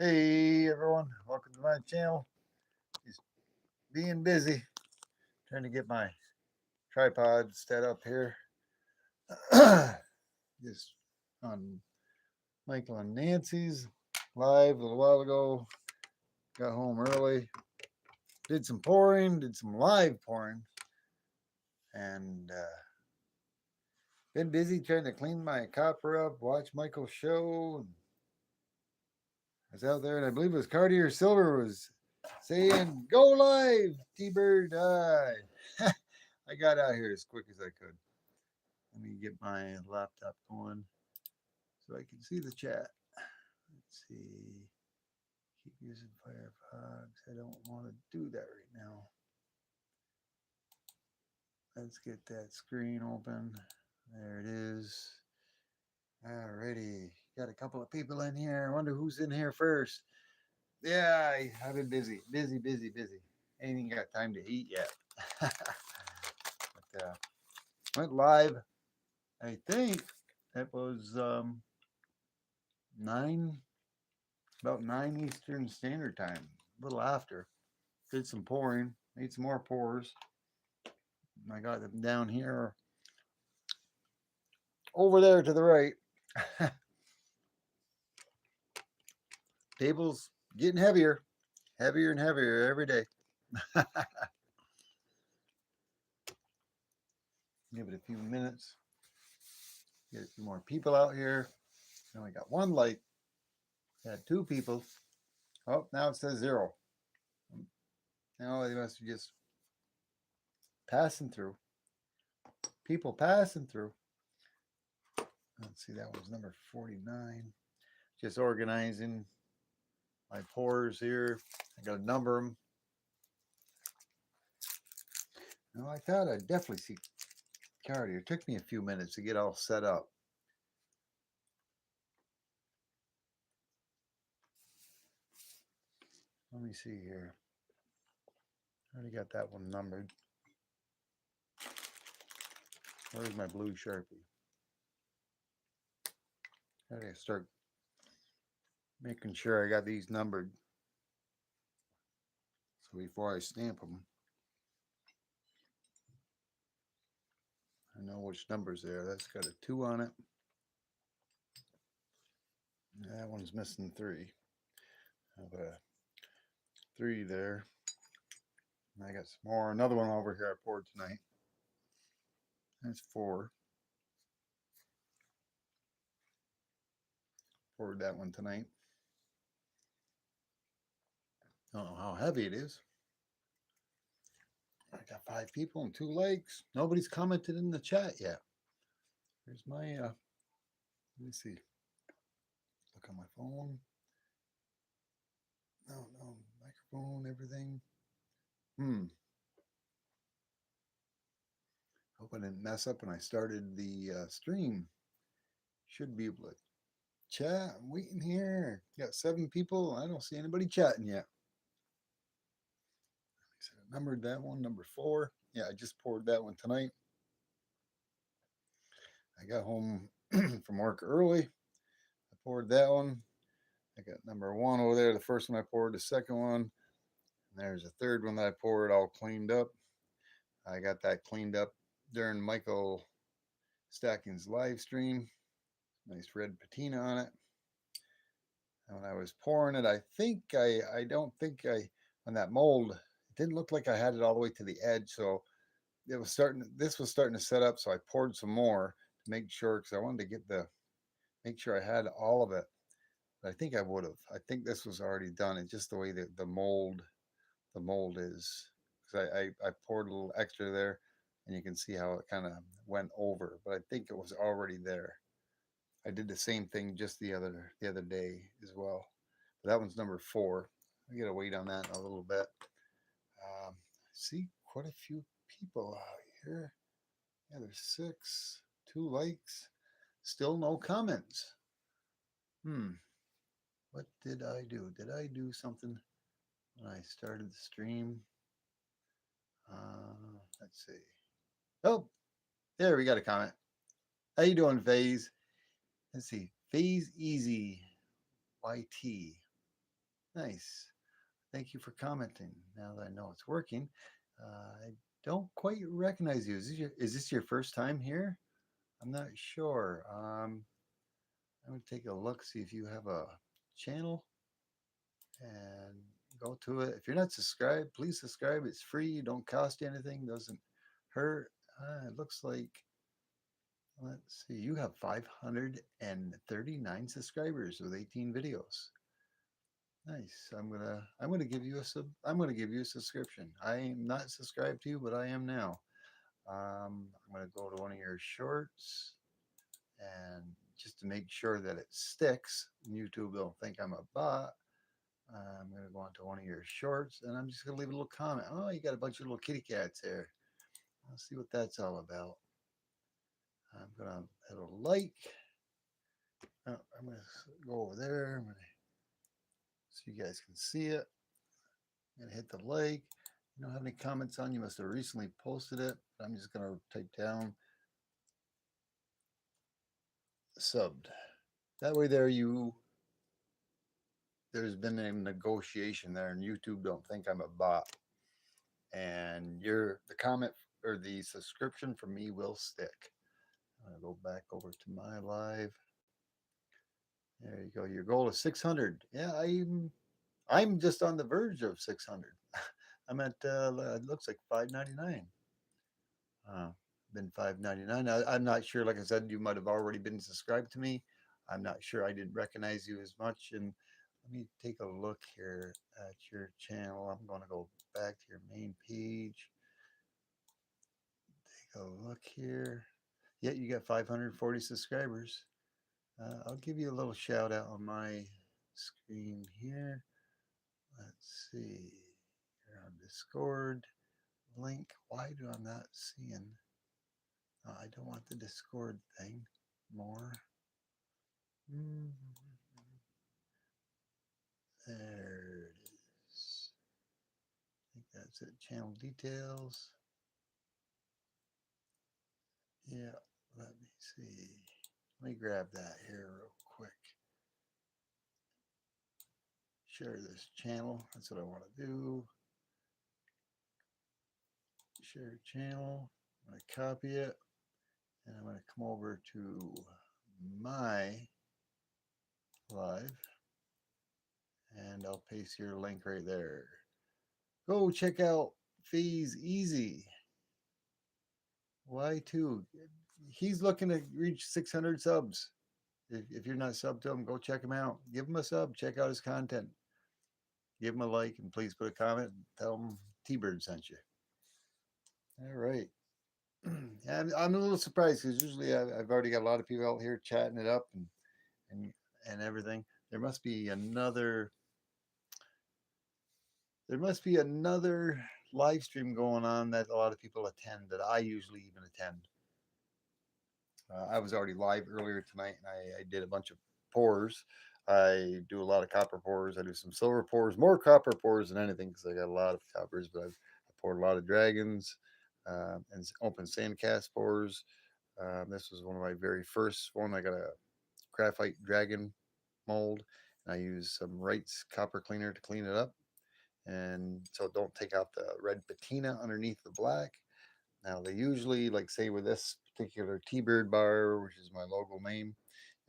Hey everyone, welcome to my channel. Just being busy, trying to get my tripod set up here. Just on Michael and Nancy's live a little while ago. Got home early, did some pouring, did some live pouring, and been busy trying to clean my copper up, watch Michael's show. I was out there, and I believe it was Cartier Silver was saying, "Go live, T-Bird." I got out here as quick as I could. Let me get my laptop going so I can see the chat. Let's see. Keep using Firefox. I don't want to do that right now. Let's get that screen open. There it is. Alrighty. Got a couple of people in here. I wonder who's in here first. Yeah, I've been busy. Busy. Ain't even got time to eat yet. But went live. I think it was 9, about 9 Eastern Standard Time, a little after. Did some pouring, made some more pours. I got them down here, over there to the right. Table's getting heavier, heavier and heavier every day. Give it a few minutes. Get a few more people out here. Now we got one light. Had 2 people. Oh, now it says 0. Now they must be just passing through. People passing through. Let's see, that was number 49. Just organizing my pours here. I got to number them. Now, I thought I'd definitely see Cartier. It took me a few minutes to get all set up. Let me see here. I already got that one numbered. Where's my blue Sharpie? I gotta start making sure I got these numbered. So before I stamp them, I know which numbers there. That's got a 2 on it. That one's missing 3. I have a 3 there. And I got some more. Another one over here I poured tonight. That's 4. Poured that one tonight. I don't know how heavy it is. I got 5 people and 2 likes. Nobody's commented in the chat yet. Here's my, let me see. Look on my phone. No, microphone, everything. Hope I didn't mess up when I started the stream. Should be able to chat. I'm waiting here. Got 7 people. I don't see anybody chatting yet. I numbered that one, number 4. Yeah, I just poured that one tonight. I got home from work early. I poured that one. I got number 1 over there. The first one I poured, the second one. And there's a third one that I poured all cleaned up. I got that cleaned up during Michael Stacking's live stream. Nice red patina on it. And when I was pouring it, I don't think on that mold, it didn't look like I had it all the way to the edge. So this was starting to set up. So I poured some more to make sure, because I wanted to make sure I had all of it. But I think I would have. I think this was already done. It's just the way that the mold is. Because I poured a little extra there, and you can see how it kind of went over. But I think it was already there. I did the same thing just the other day as well. But that one's number 4. I gotta wait on that in a little bit. I see quite a few people out here. Yeah, there's 6, 2 likes, still no comments. What did I do? Did I do something when I started the stream? Let's see. Oh, there we got a comment. How you doing, Phase? Let's see. Phase Easy YT. Nice. Thank you for commenting. Now that I know it's working, I don't quite recognize you. Is this your first time here? I'm not sure. I'm going to take a look, see if you have a channel and go to it. If you're not subscribed, please subscribe. It's free, don't cost you anything, doesn't hurt. It looks like, let's see, you have 539 subscribers with 18 videos. Nice. I'm gonna give you a subscription. I am not subscribed to you, but I am now. I'm gonna go to one of your shorts and just to make sure that it sticks, YouTube don't think I'm a bot. I'm gonna go onto one of your shorts and I'm just gonna leave a little comment. Oh, you got a bunch of little kitty cats there. Let's see what that's all about. I'm gonna hit a like. Oh, I'm gonna go over there. I'm gonna so you guys can see it. I'm gonna hit the like. You don't have any comments on. You must have recently posted it. I'm just gonna type down subbed. That way, there's been a negotiation there, and YouTube don't think I'm a bot. And the comment or the subscription for me will stick. I'm gonna go back over to my live. There you go. Your goal is 600. Yeah, I'm just on the verge of 600. I'm at it looks like 599. Been 599. I'm not sure. Like I said, you might have already been subscribed to me. I'm not sure. I didn't recognize you as much. And let me take a look here at your channel. I'm going to go back to your main page. Take a look here. Yeah, you got 540 subscribers. I'll give you a little shout out on my screen here. Let's see. You're on Discord link. Why do I not seeing? I don't want the Discord thing. More. There it is. I think that's it. Channel details. Yeah, let me see. Let me grab that here real quick. Share this channel. That's what I want to do. Share channel. I'm going to copy it. And I'm going to come over to my live. And I'll paste your link right there. Go check out Fees Easy. Why two? He's looking to reach 600 subs. If you're not subbed to him, go check him out. Give him a sub. Check out his content. Give him a like and please put a comment. Tell him T-Bird sent you. All right. And I'm a little surprised because usually I've already got a lot of people out here chatting it up and and everything. There must be another live stream going on that a lot of people attend that I usually even attend. I was already live earlier tonight, and I did a bunch of pours. I do a lot of copper pours. I do some silver pours, more copper pours than anything because I got a lot of coppers. But I poured a lot of dragons and open sand cast pours. This was one of my very first one. I got a graphite dragon mold, and I used some Wright's copper cleaner to clean it up, and so don't take out the red patina underneath the black. Now they usually, like say with this particular T-Bird bar, which is my logo name,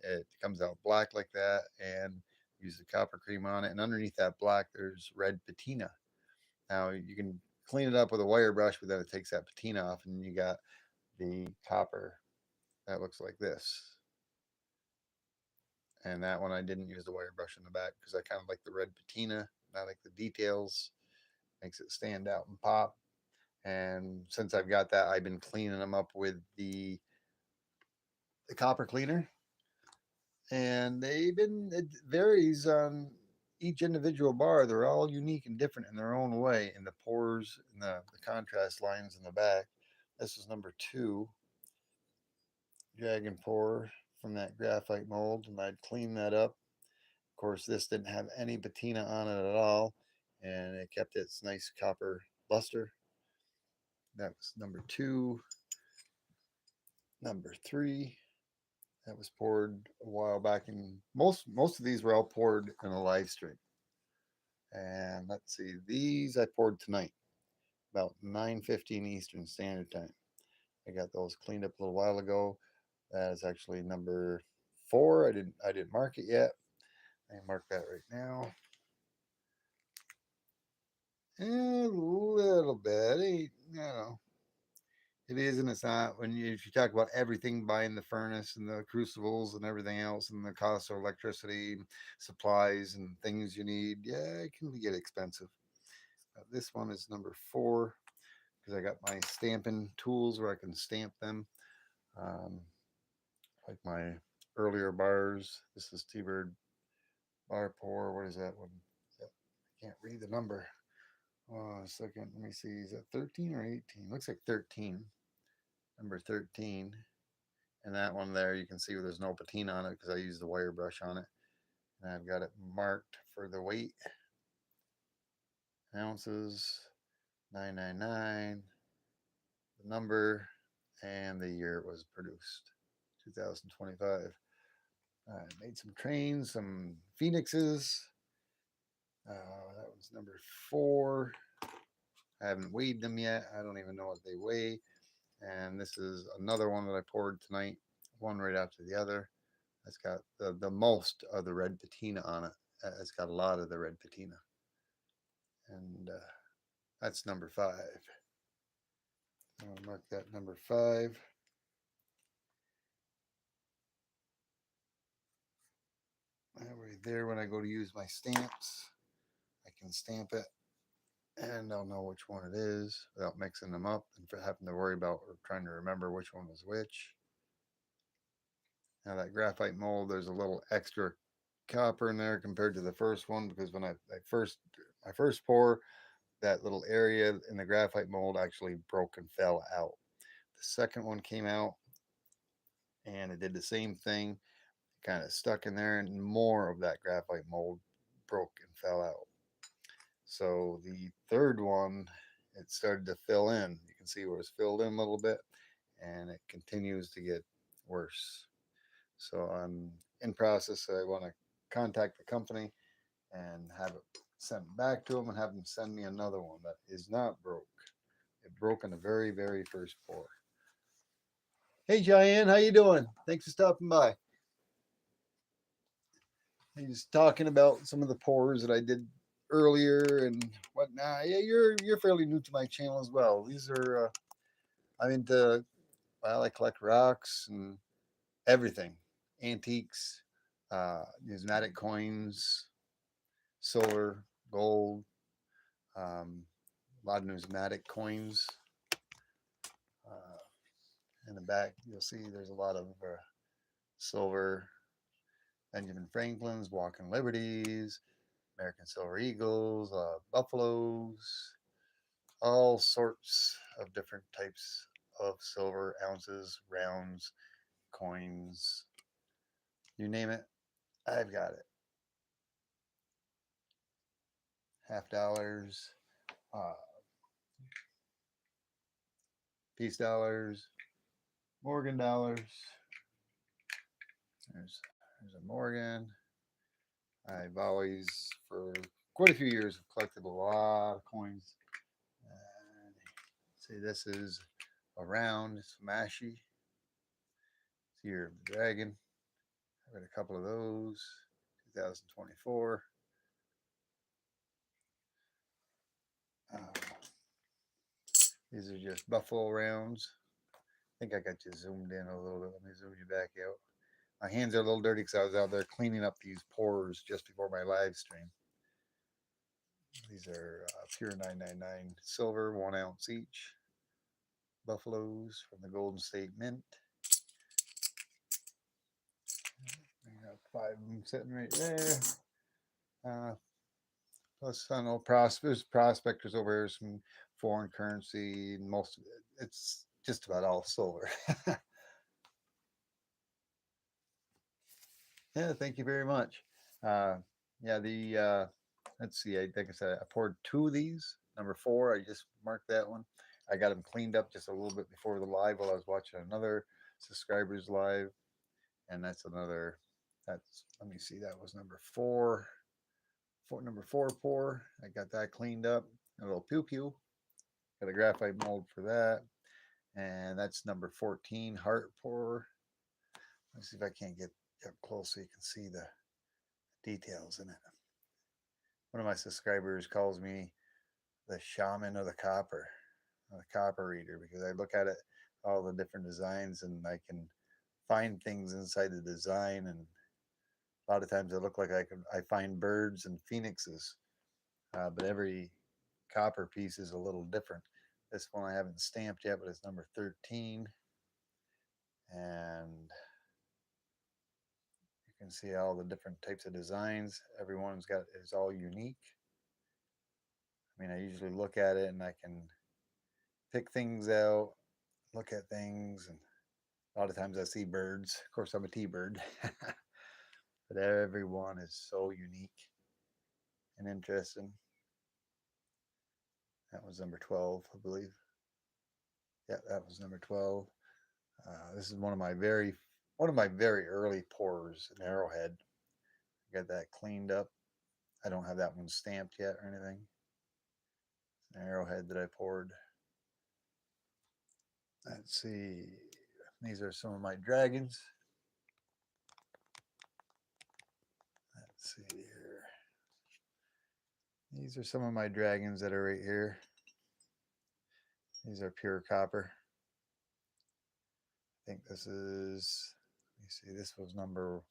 it comes out black like that, and use the copper cream on it. And underneath that black, there's red patina. Now you can clean it up with a wire brush, but then it takes that patina off, and you got the copper that looks like this. And that one I didn't use the wire brush in the back because I kind of like the red patina. I like the details, makes it stand out and pop. And since I've got that, I've been cleaning them up with the copper cleaner, and it varies on each individual bar. They're all unique and different in their own way in the pores and the contrast lines in the back. This is number 2 dragon pour from that graphite mold, and I'd clean that up. Of course, this didn't have any patina on it at all, and it kept its nice copper luster. That was number 2. Number 3, that was poured a while back, and most of these were all poured in a live stream. And let's see, these I poured tonight, about 9:15 Eastern Standard Time. I got those cleaned up a little while ago. That is actually number 4. I didn't mark it yet. I mark that right now. A little bit. It is and it's not. If you talk about everything, buying the furnace and the crucibles and everything else, and the cost of electricity, supplies, and things you need, yeah, it can get expensive. This one is number 4 because I got my stamping tools where I can stamp them. Um, like my earlier bars. This is T-Bird bar pour. What is that one? I can't read the number. A second. Let me see. Is that 13 or 18? Looks like 13. Number 13. And that one there, you can see where there's no patina on it because I used the wire brush on it. And I've got it marked for the weight. Ounces, 999. The number and the year it was produced, 2025. I made some trains, some phoenixes. That was number 4. I haven't weighed them yet. I don't even know what they weigh. And this is another one that I poured tonight, one right after the other. It's got the most of the red patina on it. It's got a lot of the red patina. And that's number 5. I'll mark that number 5. Right there, when I go to use my stamps, I can stamp it and I'll know which one it is without mixing them up and having to worry about or trying to remember which one was which. Now that graphite mold, there's a little extra copper in there compared to the first one because when I first my first pour, that little area in the graphite mold actually broke and fell out. The second one came out and it did the same thing, kind of stuck in there, and more of that graphite mold broke and fell out. So the third one, it started to fill in. You can see where it's filled in a little bit, and it continues to get worse. So I'm in process. I want to contact the company and have it sent back to them and have them send me another one that is not broke. It broke in the very, very first pour. Hey, Cheyenne, how you doing? Thanks for stopping by. He's talking about some of the pours that I did earlier and whatnot. Yeah, you're fairly new to my channel as well. These are I'm into, well, I collect rocks and everything, antiques, numismatic coins, silver, gold, a lot of numismatic coins. In the back, you'll see there's a lot of silver, Benjamin Franklin's, Walking Liberties, American Silver Eagles, buffaloes, all sorts of different types of silver, ounces, rounds, coins, you name it, I've got it. Half dollars, uh, peace dollars, Morgan dollars. There's a Morgan. I've always, for quite a few years, collected a lot of coins. And see, this is a round Smashy. It's Year of the Dragon. I've got a couple of those. 2024. Uh, these are just buffalo rounds. I think I got you zoomed in a little bit. Let me zoom you back out. My hands are a little dirty because I was out there cleaning up these pores just before my live stream. These are pure 999 silver, 1 ounce each. Buffaloes from the Golden State Mint. I got 5 of them sitting right there. Plus, I know prospectors over here, some foreign currency, and most of it, it's just about all silver. Yeah, thank you very much. Uh, yeah, let's see, I think I said I poured 2 of these. Number 4, I just marked that one. I got them cleaned up just a little bit before the live while I was watching another subscribers live, and that's another. Let me see, that was number 4, number 4 pour. I got that cleaned up. A little pew pew. Got a graphite mold for that. And that's number 14 heart pour. Let's see if I can't get up close so you can see the details in it. One of my subscribers calls me the shaman of the copper reader, because I look at it, all the different designs, and I can find things inside the design. And a lot of times it look like I find birds and phoenixes, but every copper piece is a little different. This one I haven't stamped yet, but it's number 13, and you can see all the different types of designs. Everyone's got is all unique. I mean, I usually look at it and I can pick things out, look at things, and a lot of times I see birds. Of course, I'm a T-bird, but everyone is so unique and interesting. That was number 12, I believe. Yeah, that was number 12. This is one of my very early pours, an arrowhead. I got that cleaned up. I don't have that one stamped yet or anything. It's an arrowhead that I poured. Let's see. These are some of my dragons. Let's see here. These are some of my dragons that are right here. These are pure copper. I think this is, let me see, this was number,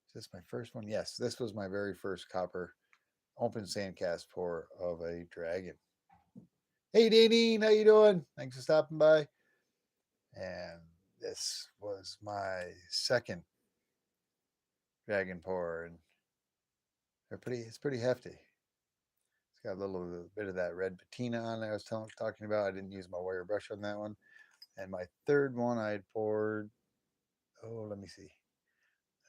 is this my first one? Yes, this was my very first copper open sand cast pour of a dragon. Hey, Danine, how you doing? Thanks for stopping by. And this was my second dragon pour, and it's pretty hefty. It's got a little bit of that red patina on there I was talking about. I didn't use my wire brush on that one. And my third one I'd poured, oh, let me see.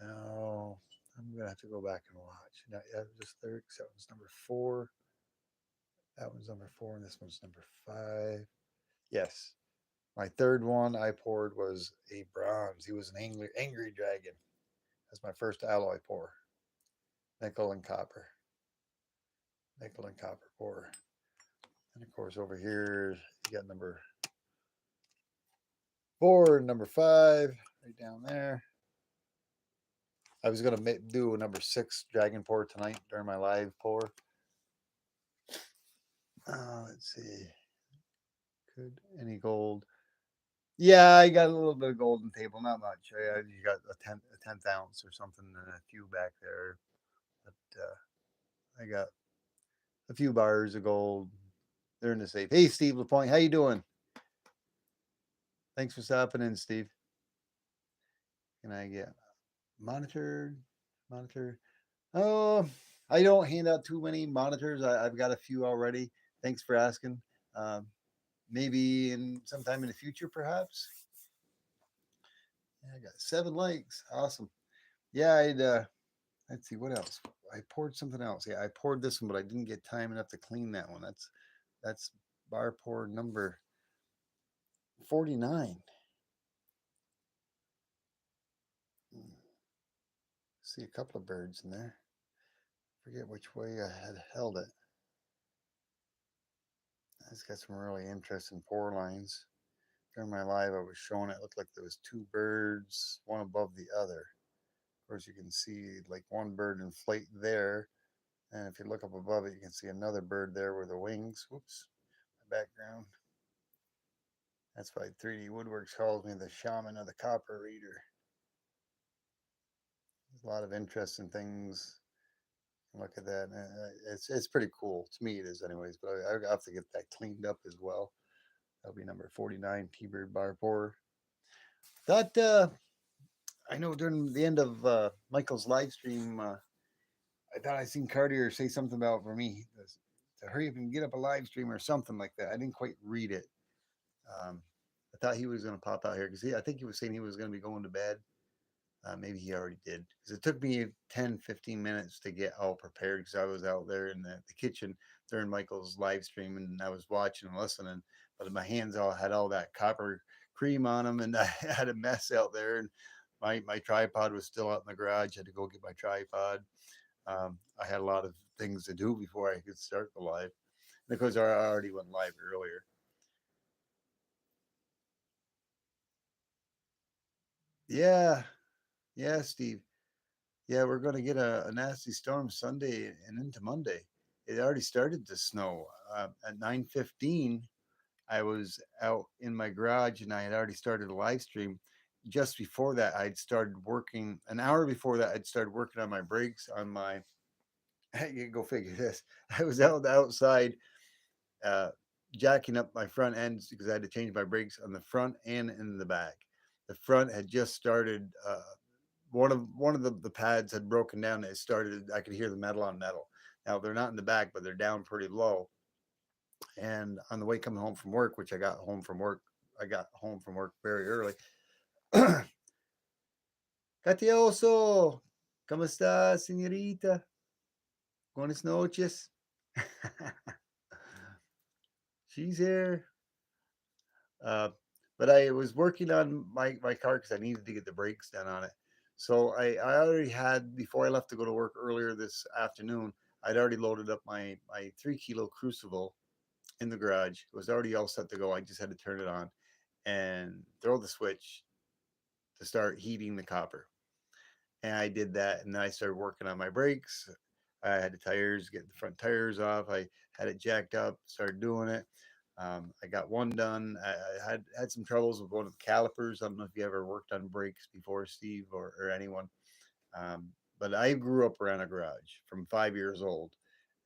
Oh, I'm going to have to go back and watch. Not yet, just third, because that one's number 4. That one's number 4, and this one's number 5. Yes. My third one I poured was a bronze. He was an angry dragon. That's my first alloy pour. Nickel and copper. Nickel and copper pour. And of course, over here, you got number 4 and number 5 right down there. I was going to do a number 6 dragon pour tonight during my live pour. Let's see. Could any gold? Yeah, I got a little bit of golden table, not much. You got a 10th ounce or something, and a few back there. But I got a few bars of gold. They're in the safe. Hey, Steve Lapointe, how you doing? Thanks for stopping in, Steve. Can I get monitored? Monitor. Oh, I don't hand out too many monitors. I've got a few already. Thanks for asking. Maybe in sometime in the future, perhaps. Yeah, I got 7 likes. Awesome. Yeah, let's see what else. I poured something else. Yeah, I poured this one, but I didn't get time enough to clean that one. That's bar pour number 49. See a couple of birds in there. Forget which way I had held it. It's got some really interesting pour lines. During my live, I was showing it looked like there was 2 birds, one above the other. Of course, you can see like one bird inflate there, and if you look up above it, you can see another bird there with the wings. Whoops, my background. That's why 3D Woodworks calls me the shaman of the copper reader. There's a lot of interesting things. Look at that. It's pretty cool. To me, it is, anyways. But I have to get that cleaned up as well. That'll be number 49, T-Bird bar pour. That I know during the end of Michael's live stream, I thought I seen Cartier say something about for me to hurry up and get up a live stream or something like that. I didn't quite read it. Um, I thought he was going to pop out here because I think he was saying he was going to be going to bed. Maybe he already did, because it took me 10, 15 minutes to get all prepared, because I was out there in the kitchen during Michael's live stream, and I was watching and listening, but my hands all had all that copper cream on them, and I had a mess out there, and my tripod was still out in the garage. I had to go get my tripod. I had a lot of things to do before I could start the live. Because I already went live earlier. Yeah, yeah, Steve. Yeah, we're going to get a nasty storm Sunday and into Monday. It already started to snow. At 9:15, I was out in my garage and I had already started a live stream. Just before that, I'd started working. An hour before that, I'd started working on my brakes on my. You go figure this. I was out outside uh, jacking up my front ends because I had to change my brakes on the front and in the back. The front had just started. One of the pads had broken down. It started. I could hear the metal on metal. Now they're not in the back, but they're down pretty low. And on the way coming home from work, which I got home from work very early. Catioso, ¿cómo está, señorita? Buenas noches. She's here. Uh, but I was working on my car because I needed to get the brakes done on it. So I already had, before I left to go to work earlier this afternoon, I'd already loaded up my 3 kilo crucible in the garage. It was already all set to go. I just had to turn it on and throw the switch to start heating the copper. And I did that, and then I started working on my brakes. I had the tires, get the front tires off. I had it jacked up, started doing it. I got one done. I had some troubles with one of the calipers. I don't know if you ever worked on brakes before, Steve, or anyone. Um, but I grew up around a garage from 5 years old,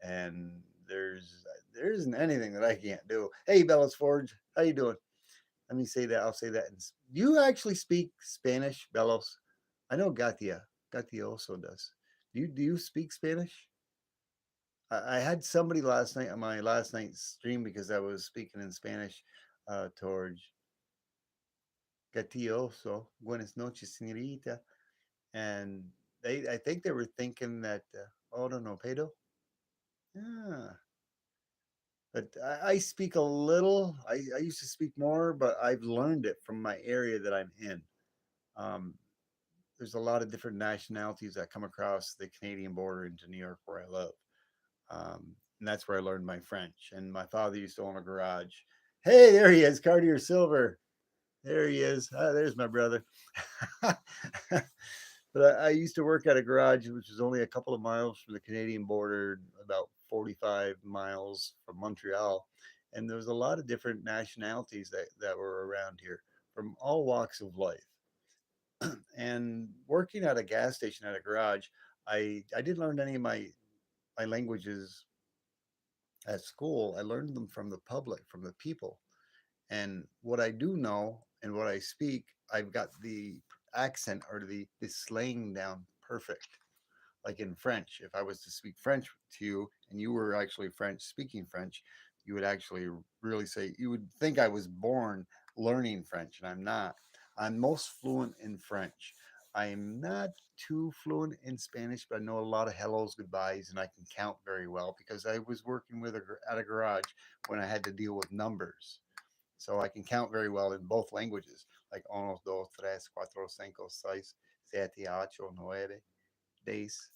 and there isn't anything that I can't do. Hey, Bellas Forge, how you doing? Let me say that. I'll say that. Do you actually speak Spanish, Bellos? I know Gatia also does. Do you speak Spanish? I had somebody last night on my last night's stream because I was speaking in Spanish towards Gatioso. Buenas noches, señorita. And I think they were thinking that, oh, no, no, pedo. Yeah. But I speak a little. I used to speak more, but I've learned it from my area that I'm in. Um, there's a lot of different nationalities that come across the Canadian border into New York where I live. And that's where I learned my French. And my father used to own a garage. Hey, there he is, Cartier Silver. There he is. Ah, there's my brother. But I used to work at a garage which was only a couple of miles from the Canadian border, about 45 miles from Montreal. And there was a lot of different nationalities that were around here from all walks of life. And working at a gas station at a garage, I didn't learn any of my languages at school. I learned them from the public, from the people. And what I do know and what I speak, I've got the accent or the slang down perfect. Like in French, if I was to speak French to you and you were actually French speaking French, you would actually really say, you would think I was born learning French, and I'm not. I'm most fluent in French. I am not too fluent in Spanish, but I know a lot of hellos, goodbyes, and I can count very well because I was working at a garage when I had to deal with numbers. So I can count very well in both languages, like uno, dos, tres, cuatro, cinco, seis, siete, ocho, nueve, diez.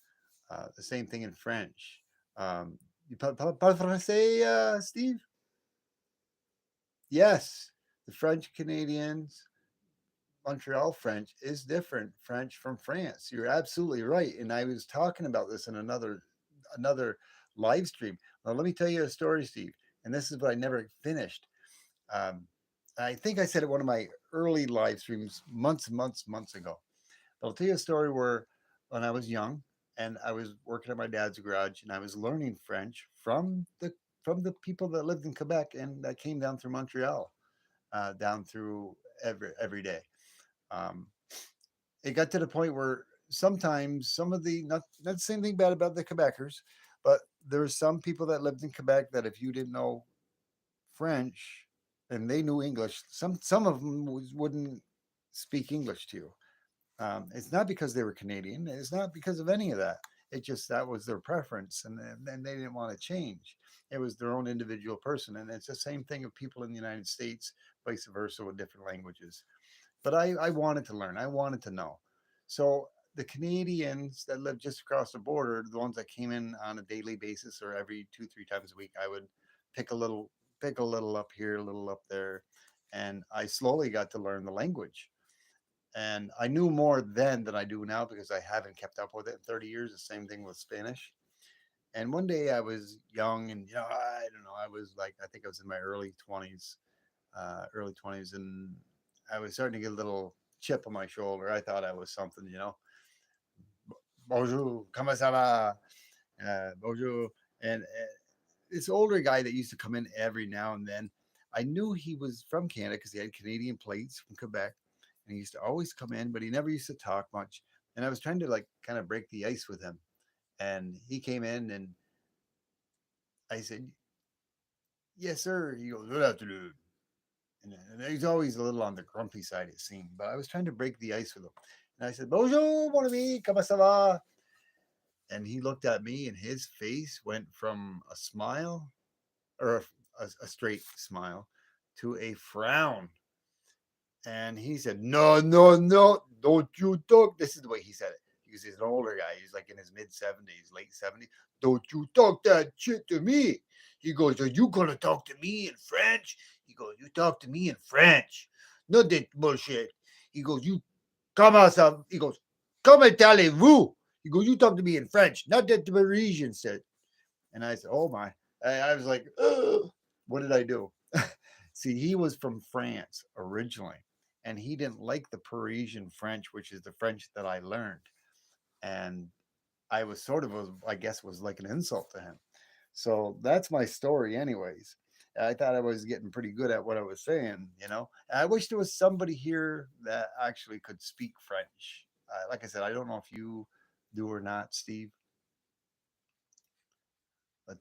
The same thing in French. You parle français, Steve? Yes, the French Canadians, Montreal French is different French from France. You're absolutely right. And I was talking about this in another live stream. Well, let me tell you a story, Steve. And this is what I never finished. Um, I think I said it one of my early live streams months ago. But I'll tell you a story where when I was young and I was working at my dad's garage and I was learning French from the people that lived in Quebec and that came down through Montreal, down through every day. Um, it got to the point where sometimes some of the not the same thing bad about the Quebecers, but there's some people that lived in Quebec that if you didn't know French and they knew English, some of them wouldn't speak English to you. It's not because they were Canadian. It's not because of any of that. It just that was their preference, and then they didn't want to change. It was their own individual person, and it's the same thing of people in the United States, vice versa with different languages. But I wanted to learn. I wanted to know. So the Canadians that live just across the border, the ones that came in on a daily basis or every 2, 3 times a week, I would pick a little, pick a little up here, a little up there, and I slowly got to learn the language. And I knew more then than I do now because I haven't kept up with it in 30 years. The same thing with Spanish. And one day I was young, and I don't know, I was like, I think I was in my early 20s, and I was starting to get a little chip on my shoulder. I thought I was something. Bonjour, comment ça va? Bonjour. And this older guy that used to come in every now and then, I knew he was from Canada because he had Canadian plates from Quebec. And he used to always come in, but he never used to talk much. And I was trying to like kind of break the ice with him. And he came in and I said, "Yes, sir." He goes, "Good afternoon." And he's always a little on the grumpy side, it seemed. But I was trying to break the ice with him. And I said, "Bonjour, mon ami, comment ça va?" And he looked at me, and his face went from a smile, or a straight smile, to a frown. And he said, "No, no, no, don't you talk." This is the way he said it. He's an older guy. He's like in his mid 70s, late 70s. "Don't you talk that shit to me." He goes, "Are you going to talk to me in French?" He goes, "You talk to me in French. Not that bullshit." He goes, "You come out." He goes, "Comment allez-vous?" He goes, "You talk to me in French, not that the Parisian said." And I said, "Oh my." I was like, "Ugh, what did I do?" See, he was from France originally, and he didn't like the Parisian French, which is the French that I learned. And I was sort of, I guess, was like an insult to him. So that's my story, anyways. I thought I was getting pretty good at what I was saying. And I wish there was somebody here that actually could speak French. Like I said, I don't know if you do or not, Steve, but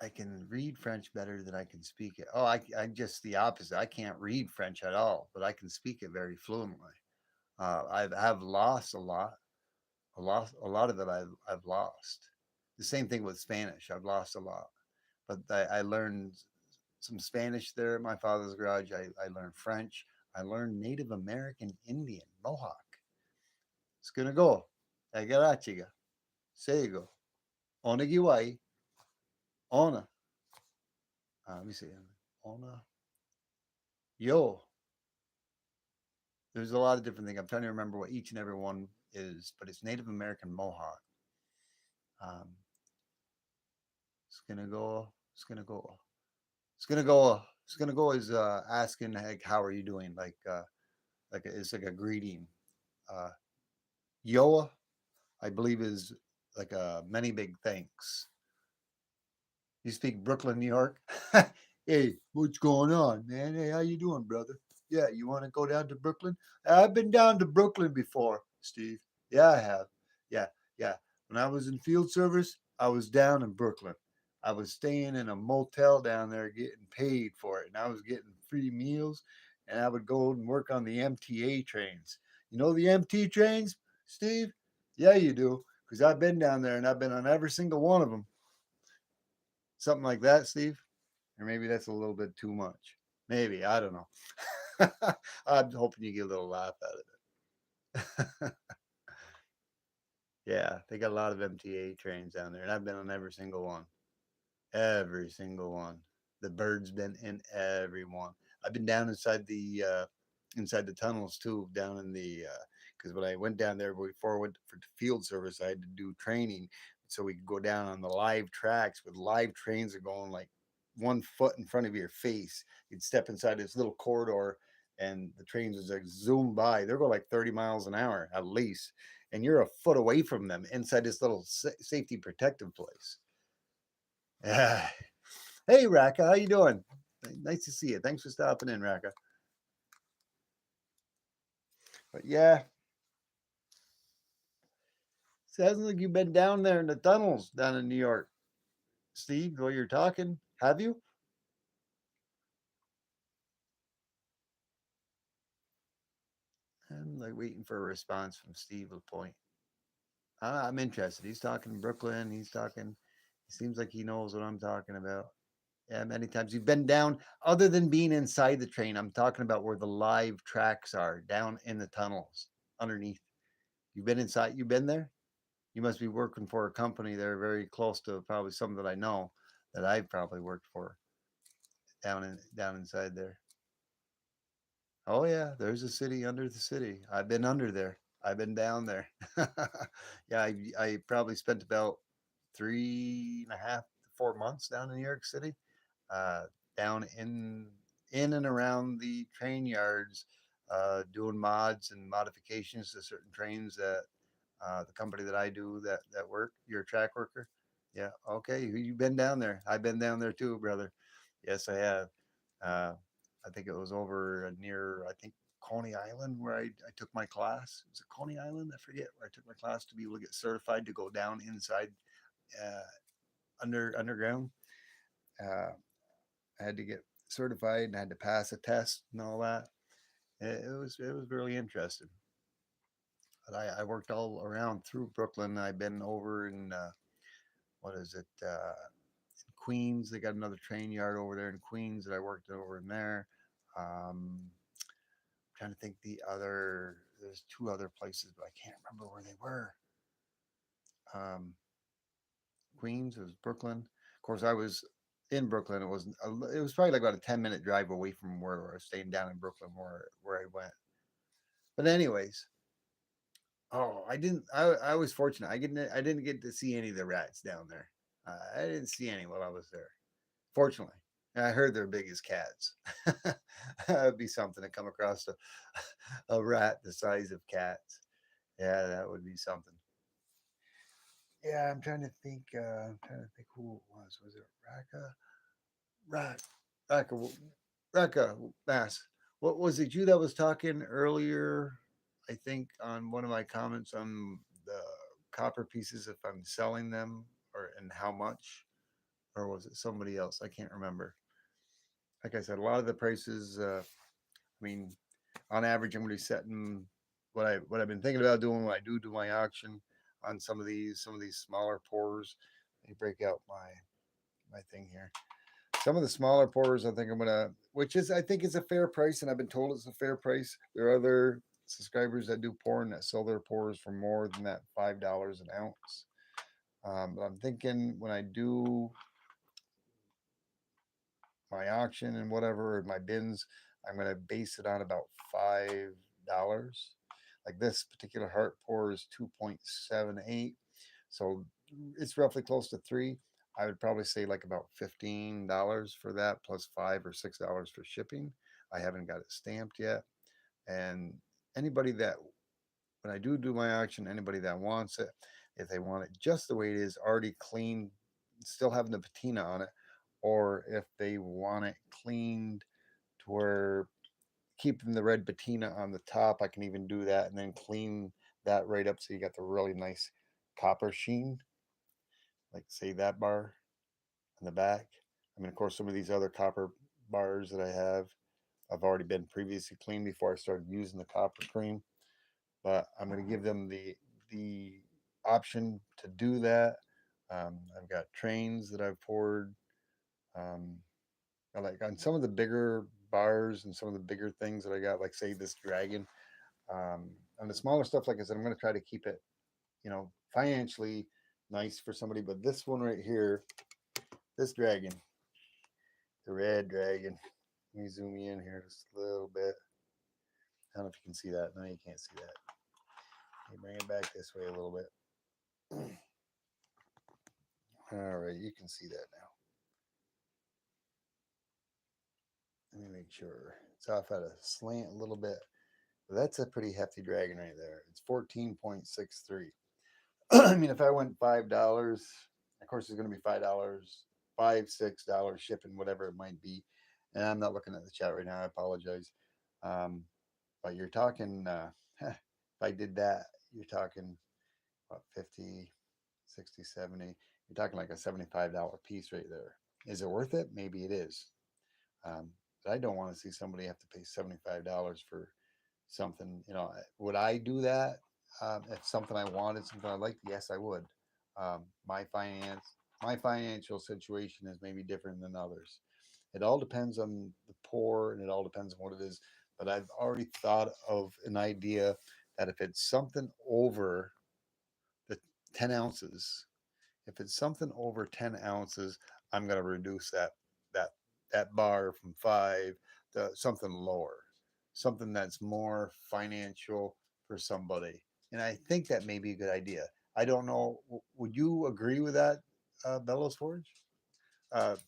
I can read French better than I can speak it. Oh, I'm just the opposite. I can't read French at all, but I can speak it very fluently. Have lost a lot of it. I've lost. The same thing with Spanish. I've lost a lot, but I learned some Spanish there at my father's garage. I learned French. I learned Native American Indian Mohawk. It's gonna go. Agarachiga. Sego. Onagiwai. Ona. Let me see. Ona. Yo. There's a lot of different things. I'm trying to remember what each and every one is, but it's Native American Mohawk. Um, it's gonna go. It's gonna go. It's gonna go. It's gonna go is asking like, "How are you doing?" Like it's like a greeting. Uh, Yoa, I believe, is like a many big thanks. You speak Brooklyn, New York. Hey, what's going on, man? Hey, how you doing, brother? Yeah, you want to go down to Brooklyn? I've been down to Brooklyn before, Steve. Yeah, I have. Yeah, yeah. When I was in field service, I was down in Brooklyn. I was staying in a motel down there getting paid for it, and I was getting free meals, and I would go and work on the MTA trains. You know the MT trains, Steve? Yeah, you do, because I've been down there and I've been on every single one of them. Something like that, Steve? Or maybe that's a little bit too much. Maybe, I don't know. I'm hoping you get a little laugh out of it. Yeah, they got a lot of MTA trains down there, and I've been on every single one. Every single one. The bird's been in every one. I've been down inside the tunnels too, down in the because when I went down there before I went for field service, I had to do training so we could go down on the live tracks with live trains are going like 1 foot in front of your face. You'd step inside this little corridor and the trains would like zoom by. They're going like 30 miles an hour at least. And you're a foot away from them inside this little safety protective place. Yeah. Hey, Raka, how you doing? Nice to see you. Thanks for stopping in, Raka. But yeah, sounds like you've been down there in the tunnels down in New York, Steve. While you're talking, have you? I'm like waiting for a response from Steve Lapointe. I'm interested. He's talking Brooklyn. He's talking. He seems like he knows what I'm talking about. Yeah, many times you've been down. Other than being inside the train, I'm talking about where the live tracks are down in the tunnels. underneath. You've been inside. You've been there. You must be working for a company that are very close to probably some that I know that I've probably worked for down inside there. Oh yeah, there's a city under the city. I've been under there. I've been down there. Yeah, I probably spent about 3.5 to 4 months down in New York City, uh, down in and around the train yards, doing mods and modifications to certain trains that the company that I do that work. You're a track worker. Yeah. Okay. You've been down there. I've been down there too, brother. Yes, I have. Uh, I think it was over near, I think, Coney Island where I took my class. Was it Coney Island? I forget where I took my class to be able to get certified to go down inside uh, underground. Uh, I had to get certified and I had to pass a test and all that. It was really interesting. But I worked all around through Brooklyn. I've been over in what is it? Queens. They got another train yard over there in Queens that I worked over in there. Trying to think the other. There's two other places, but I can't remember where they were. Um, Queens. It was Brooklyn. Of course, I was in Brooklyn. It was probably like about a 10-minute drive away from where I was staying down in Brooklyn, where I went. But anyways, oh, I didn't. I was fortunate. I didn't get to see any of the rats down there. I didn't see any while I was there. Fortunately, and I heard they're big as cats. That'd be something to come across a rat the size of cats. Yeah, that would be something. Yeah, I'm trying to think. I'm trying to think who it was. Was it Raka? Rak, Raka, Raka Bass. What was it? You that was talking earlier? I think on one of my comments on the copper pieces, if I'm selling them or and how much, or was it somebody else? I can't remember. Like I said, a lot of the prices. I mean, on average, I'm going to be setting what I've been thinking about doing when I do my auction on some of these smaller pours. Let me break out my thing here. Some of the smaller pours, I think I'm gonna, which is I think is a fair price, and I've been told it's a fair price. There are other subscribers that do pour and that sell their pours for more than that $5 an ounce. But I'm thinking when I do my auction and whatever, my bins, I'm gonna base it on about $5. Like this particular heart pour is 2.78, so it's roughly close to three. I would probably say like about $15 for that, plus $5 or $6 for shipping. I haven't got it stamped yet, and anybody that when I do my auction, anybody that wants it, if they want it just the way it is, already clean, still having the patina on it, or if they want it cleaned to where keeping the red patina on the top, I can even do that and then clean that right up so you got the really nice copper sheen, like say that bar on the back. I mean, of course, some of these other copper bars that I have, I've already been previously cleaned before I started using the copper cream, but I'm going to give them the option to do that. I've got trains that I've poured. Um, like on some of the bigger bars and some of the bigger things that I got, like say this dragon. On the smaller stuff, like I said, I'm going to try to keep it, financially nice for somebody. But this one right here, this dragon, the red dragon. Let me zoom you in here just a little bit. I don't know if you can see that. No, you can't see that. Let me bring it back this way a little bit. All right, you can see that now. Let me make sure it's off at a slant a little bit. But that's a pretty hefty dragon right there. It's 14.63. I mean, if I went $5, of course it's going to be $5, $6 shipping, whatever it might be. And I'm not looking at the chat right now. I apologize. Um, but you're talking, if I did that, you're talking what 50, 60, 70. You're talking like a $75 piece right there. Is it worth it? Maybe it is. Um, but I don't want to see somebody have to pay $75 for something. Would I do that if something I wanted, something I liked? Yes, I would. My my financial situation is maybe different than others. It all depends on the poor, and it all depends on what it is. But I've already thought of an idea that if it's something over the 10 ounces, if it's something over 10 ounces, I'm going to reduce that that bar from 5 to something lower, something that's more financial for somebody. And I think that may be a good idea. I don't know. Would you agree with that, Bellows Forge?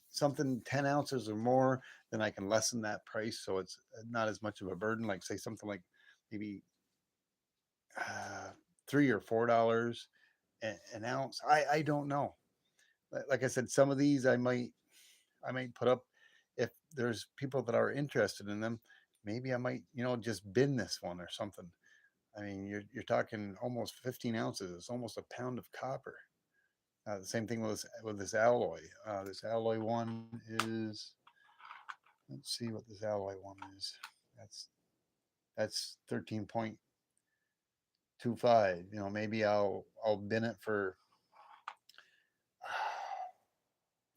Something 10 ounces or more, then I can lessen that price so it's not as much of a burden. Like, say, something like maybe 3 or 4 dollars an ounce. I don't know. Like I said, some of these I might put up if there's people that are interested in them. Maybe I might, just bin this one or something. I mean, you're talking almost 15 ounces. It's almost a pound of copper. The same thing with this alloy. This alloy one is. Let's see what this alloy one is. That's that's 13.25. Maybe I'll bin it for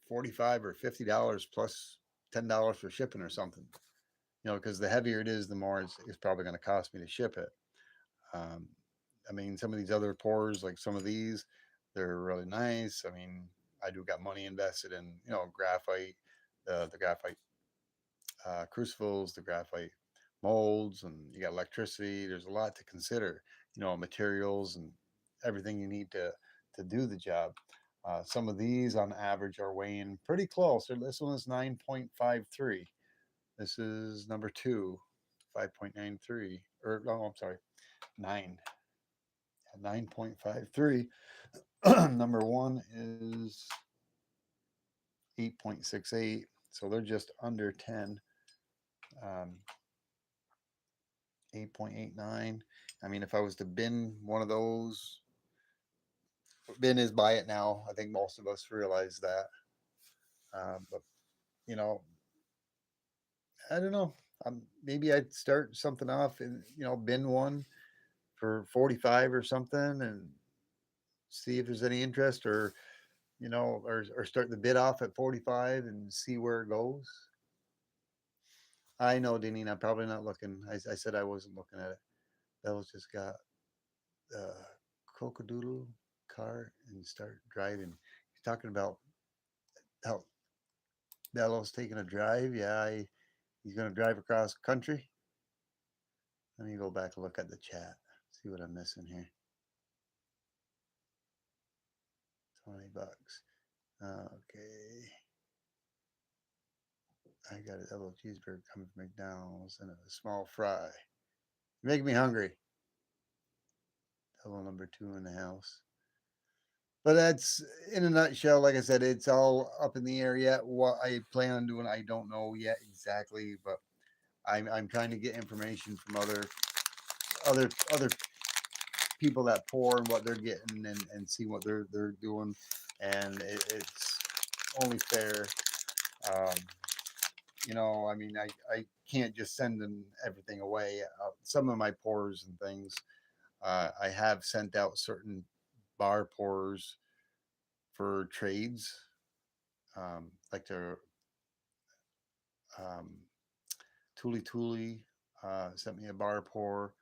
45 or $50 plus $10 for shipping or something. Because the heavier it is, the more it's probably going to cost me to ship it. Um, I mean, some of these other pours, like some of these, they're really nice. I mean, I do got money invested in, graphite, the graphite crucibles, the graphite molds, and you got electricity. There's a lot to consider, materials and everything you need to do the job. Some of these on average are weighing pretty close. This one is 9.53. This is number two, 5.93. Or, oh, I'm sorry, 9.53. Number one is 8.68. So they're just under 10. 8.89. I mean, if I was to bin one of those, bin is buy it now. I think most of us realize that. But, you know, I don't know. Maybe I'd start something off and, bin one for 45 or something and see if there's any interest, or, or start the bid off at 45 and see where it goes. I know, Deneen, I'm probably not looking. I said I wasn't looking at it. Bella's just got the Cocodoodle car and start driving. He's talking about how Bella's taking a drive. Yeah, he's going to drive across country. Let me go back and look at the chat. See what I'm missing here. $20. Okay. I got a double cheeseburger coming from McDonald's and a small fry. You make me hungry. Double number two in the house. But that's in a nutshell. Like I said, it's all up in the air yet. What I plan on doing, I don't know yet exactly. But I'm trying to get information from other people that pour and what they're getting, and see what they're doing. And it's only fair. Um, I mean, I can't just send them everything away. Some of my pours and things, I have sent out certain bar pours for trades, like the um, Tuli sent me a bar pour.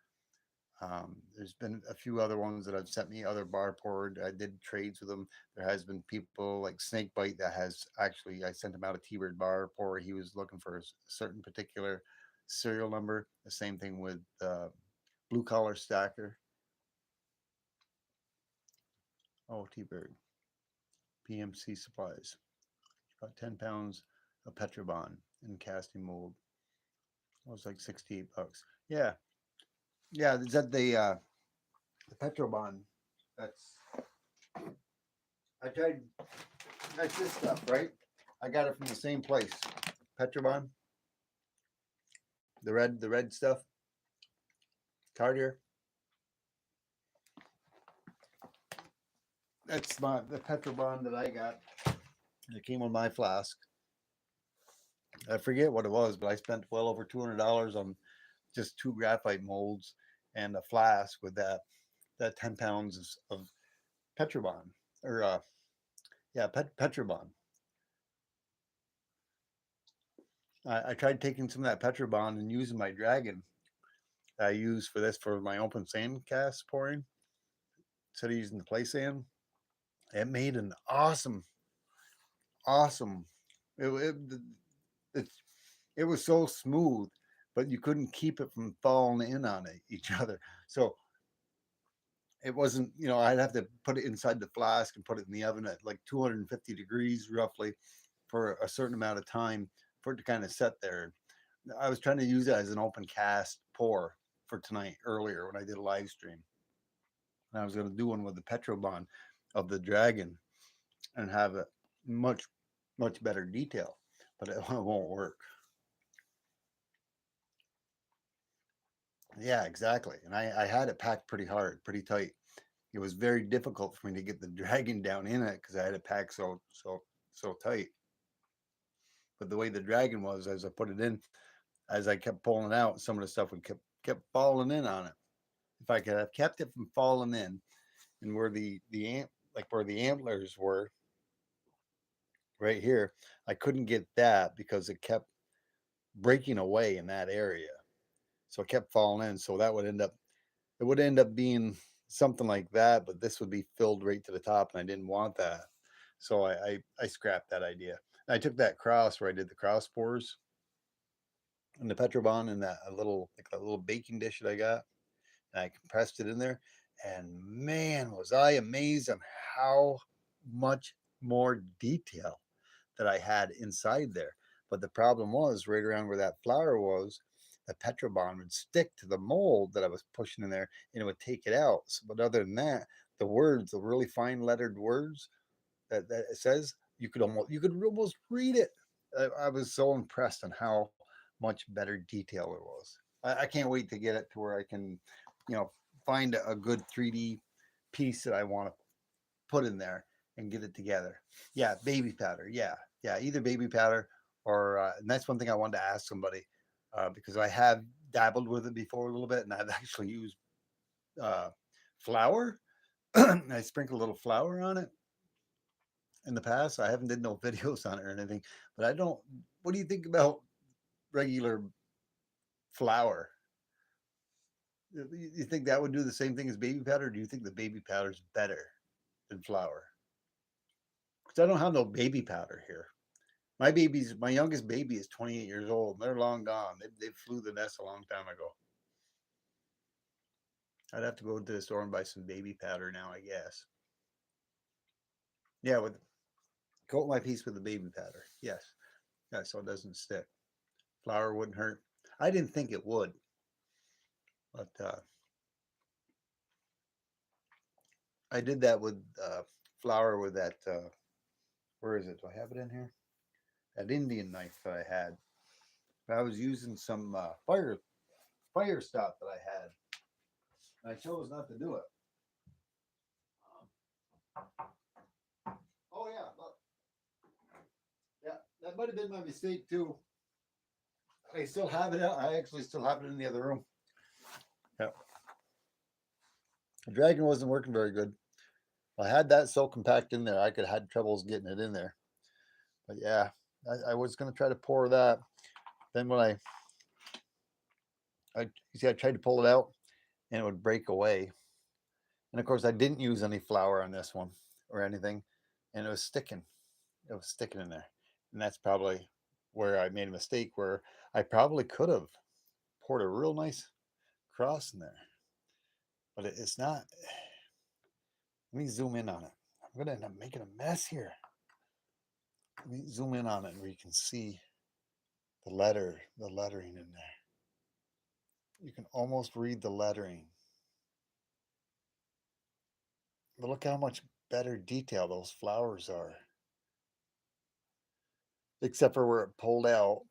There's been a few other ones that have sent me other bar poured. I did trades with them. There has been people like Snakebite that has actually, I sent him out a T-Bird bar pour. He was looking for a certain particular serial number. The same thing with Blue Collar Stacker. Oh, T-Bird. PMC Supplies. About 10 pounds of Petrobond in casting mold. It was like $68. Yeah. Yeah, is that the Petrobond? That's I tried. That's this stuff, right? I got it from the same place, Petrobond. The red stuff. Cartier. That's the Petrobond that I got. It came on my flask. I forget what it was, but I spent well over $200 on just two graphite molds and a flask with that 10 pounds of Petrobond, or yeah, Petrobond. I tried taking some of that Petrobond and using my Dragon that I use for this for my open sand cast pouring instead of using the play sand. It made an awesome. It it, it, it was so smooth, but you couldn't keep it from falling in on each other. So it wasn't, I'd have to put it inside the flask and put it in the oven at like 250 degrees roughly for a certain amount of time for it to kind of set there. I was trying to use it as an open cast pour for tonight earlier when I did a live stream. And I was going to do one with the Petrobond of the Dragon and have a much, much better detail, but it won't work. Yeah, exactly. And I had it packed pretty hard, pretty tight. It was very difficult for me to get the Dragon down in it because I had it packed so tight. But the way the Dragon was, as I put it in, as I kept pulling it out, some of the stuff would kept falling in on it. If I could have kept it from falling in, and where where the antlers were right here, I couldn't get that because it kept breaking away in that area. So it kept falling in. So it would end up being something like that, but this would be filled right to the top, and I didn't want that. So I scrapped that idea. And I took that cross where I did the cross pours and the Petrobon in that a little baking dish that I got, and I compressed it in there. And man, was I amazed on how much more detail that I had inside there. But the problem was right around where that flour was, the Petrobond would stick to the mold that I was pushing in there and it would take it out. So, but other than that, the words, the really fine lettered words that it says, you could almost read it. I was so impressed on how much better detail it was. I can't wait to get it to where I can, you know, find a good 3D piece that I want to put in there and get it together. Yeah, baby powder. Yeah, either baby powder or and that's one thing I wanted to ask somebody because I have dabbled with it before a little bit, and I've actually used uh, flour. I sprinkle a little flour on it in the past. I haven't did no videos on it or anything, but I don't. What do you think about regular flour? You think that would do the same thing as baby powder? Or do you think the baby powder is better than flour? Because I don't have no baby powder here. My youngest baby is 28 years old. And they're long gone. They flew the nest a long time ago. I'd have to go to the store and buy some baby powder now, I guess. Yeah, with coat my piece with the baby powder. Yes, yeah, so it doesn't stick. Flour wouldn't hurt. I didn't think it would, but I did that with flour with that. Where is it? Do I have it in here? That Indian knife that I had. I was using some fire stop that I had. And I chose not to do it. Oh yeah, look. Yeah, that might have been my mistake too. I still have it out. I actually still have it in the other room. Yeah. The Dragon wasn't working very good. I had that so compact in there, I could have had troubles getting it in there. But yeah, I was gonna try to pour that. Then when you see, I tried to pull it out and it would break away. And of course, I didn't use any flour on this one or anything, and it was sticking. It was sticking in there, and that's probably where I made a mistake. Where I probably could have poured a real nice cross in there, but it's not. Let me zoom in on it. I'm gonna end up making a mess here. Let me zoom in on it where you can see the lettering in there. You can almost read the lettering. But look how much better detail those flowers are. Except for where it pulled out.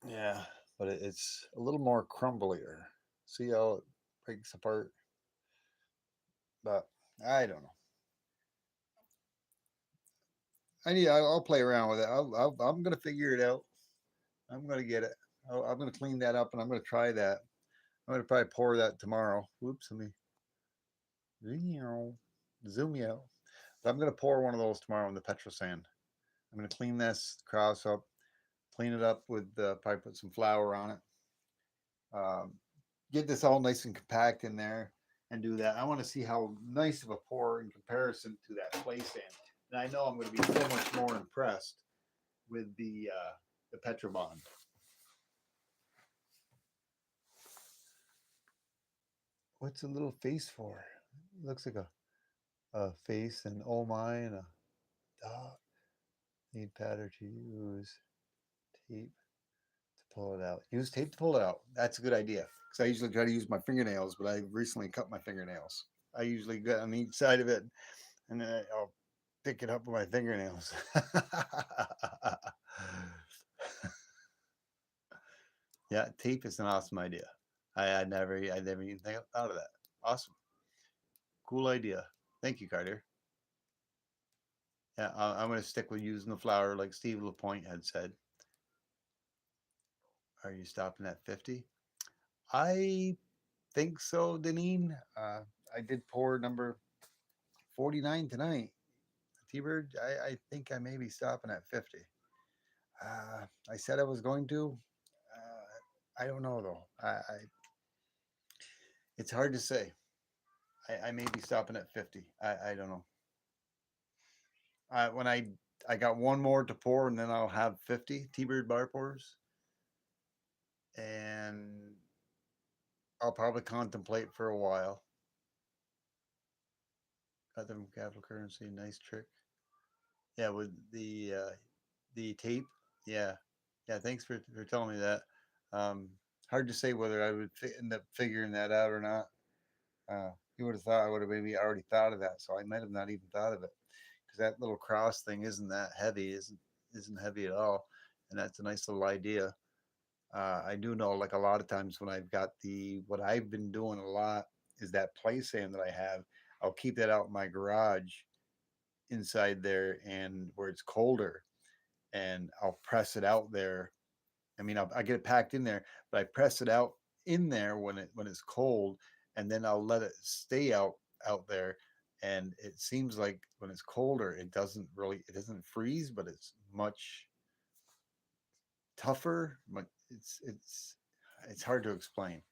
Yeah, but it's a little more crumblier. See how it breaks apart? But I don't know. I'll play around with it. I'm gonna figure it out. I'm gonna get it. I'm gonna clean that up and I'm gonna try that. I'm gonna probably pour that tomorrow. Whoops, let me zoom out. But I'm gonna pour one of those tomorrow in the petrol sand. I'm gonna clean this cross up, clean it up with probably put some flour on it, um, get this all nice and compact in there and do that. I want to see how nice of a pour in comparison to that play stand. And I know I'm going to be so much more impressed with the Petrobond. What's a little face for? It looks like a face and oh my and a dog. Need pattern to use tape to pull it out. Use tape to pull it out. That's a good idea. Because I usually try to use my fingernails, but I recently cut my fingernails. I usually get on each side of it and then I'll pick it up with my fingernails. Yeah, tape is an awesome idea. I never even thought of that. Awesome, cool idea. Thank you, Carter. Yeah, I'm going to stick with using the flour like Steve Lapointe had said. Are you stopping at 50? I think so, Deneen. I did pour number 49 tonight. T-Bird, I think I may be stopping at 50. I said I was going to. I don't know though. It's hard to say. I may be stopping at 50. I don't know. When I got one more to pour, and then I'll have 50 T-Bird bar pours, and I'll probably contemplate for a while. Got them capital currency, nice trick. Yeah, with the tape. Yeah, yeah. Thanks for telling me that. Um, Hard to say whether I would end up figuring that out or not. You would have thought I would have maybe already thought of that, so I might have not even thought of it because that little cross thing isn't that heavy, isn't heavy at all, and that's a nice little idea. I do know, like a lot of times when I've got what I've been doing a lot is that play sand that I have. I'll keep that out in my garage inside there, and where it's colder, and I'll press it out there. I mean, I get it packed in there, but I press it out in there when it's cold, and then I'll let it stay out there. And it seems like when it's colder, it doesn't freeze, but it's much tougher. But it's hard to explain.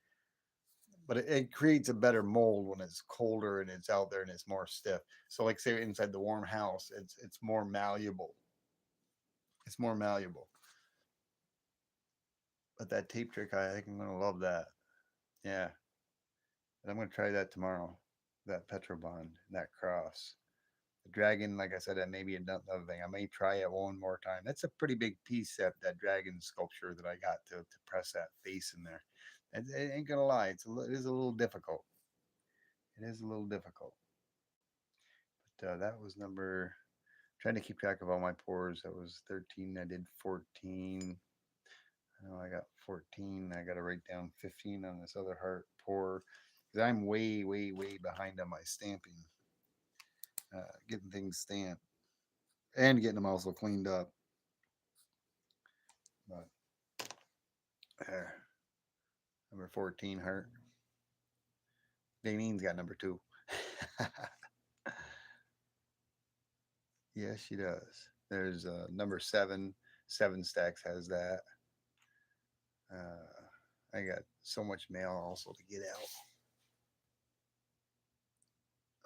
But it creates a better mold when it's colder and it's out there and it's more stiff. So, like say inside the warm house, it's more malleable. It's more malleable. But that tape trick, I think I'm gonna love that. Yeah, and I'm gonna try that tomorrow. That Petrobond, that cross, the dragon. Like I said, that may be another thing. I may try it one more time. That's a pretty big piece that dragon sculpture that I got to press that face in there. It ain't gonna lie, it is a little difficult. It is a little difficult. But that was number. Trying to keep track of all my pours. That was 13. I did 14. I know I got 14. I got to write down 15 on this other heart pour because I'm way, way, way behind on my stamping, getting things stamped and getting them also cleaned up. But there, number 14 heart. Daneen's got number two. Yes, she does. There's number seven. Seven Stacks has that. I got so much mail also to get out.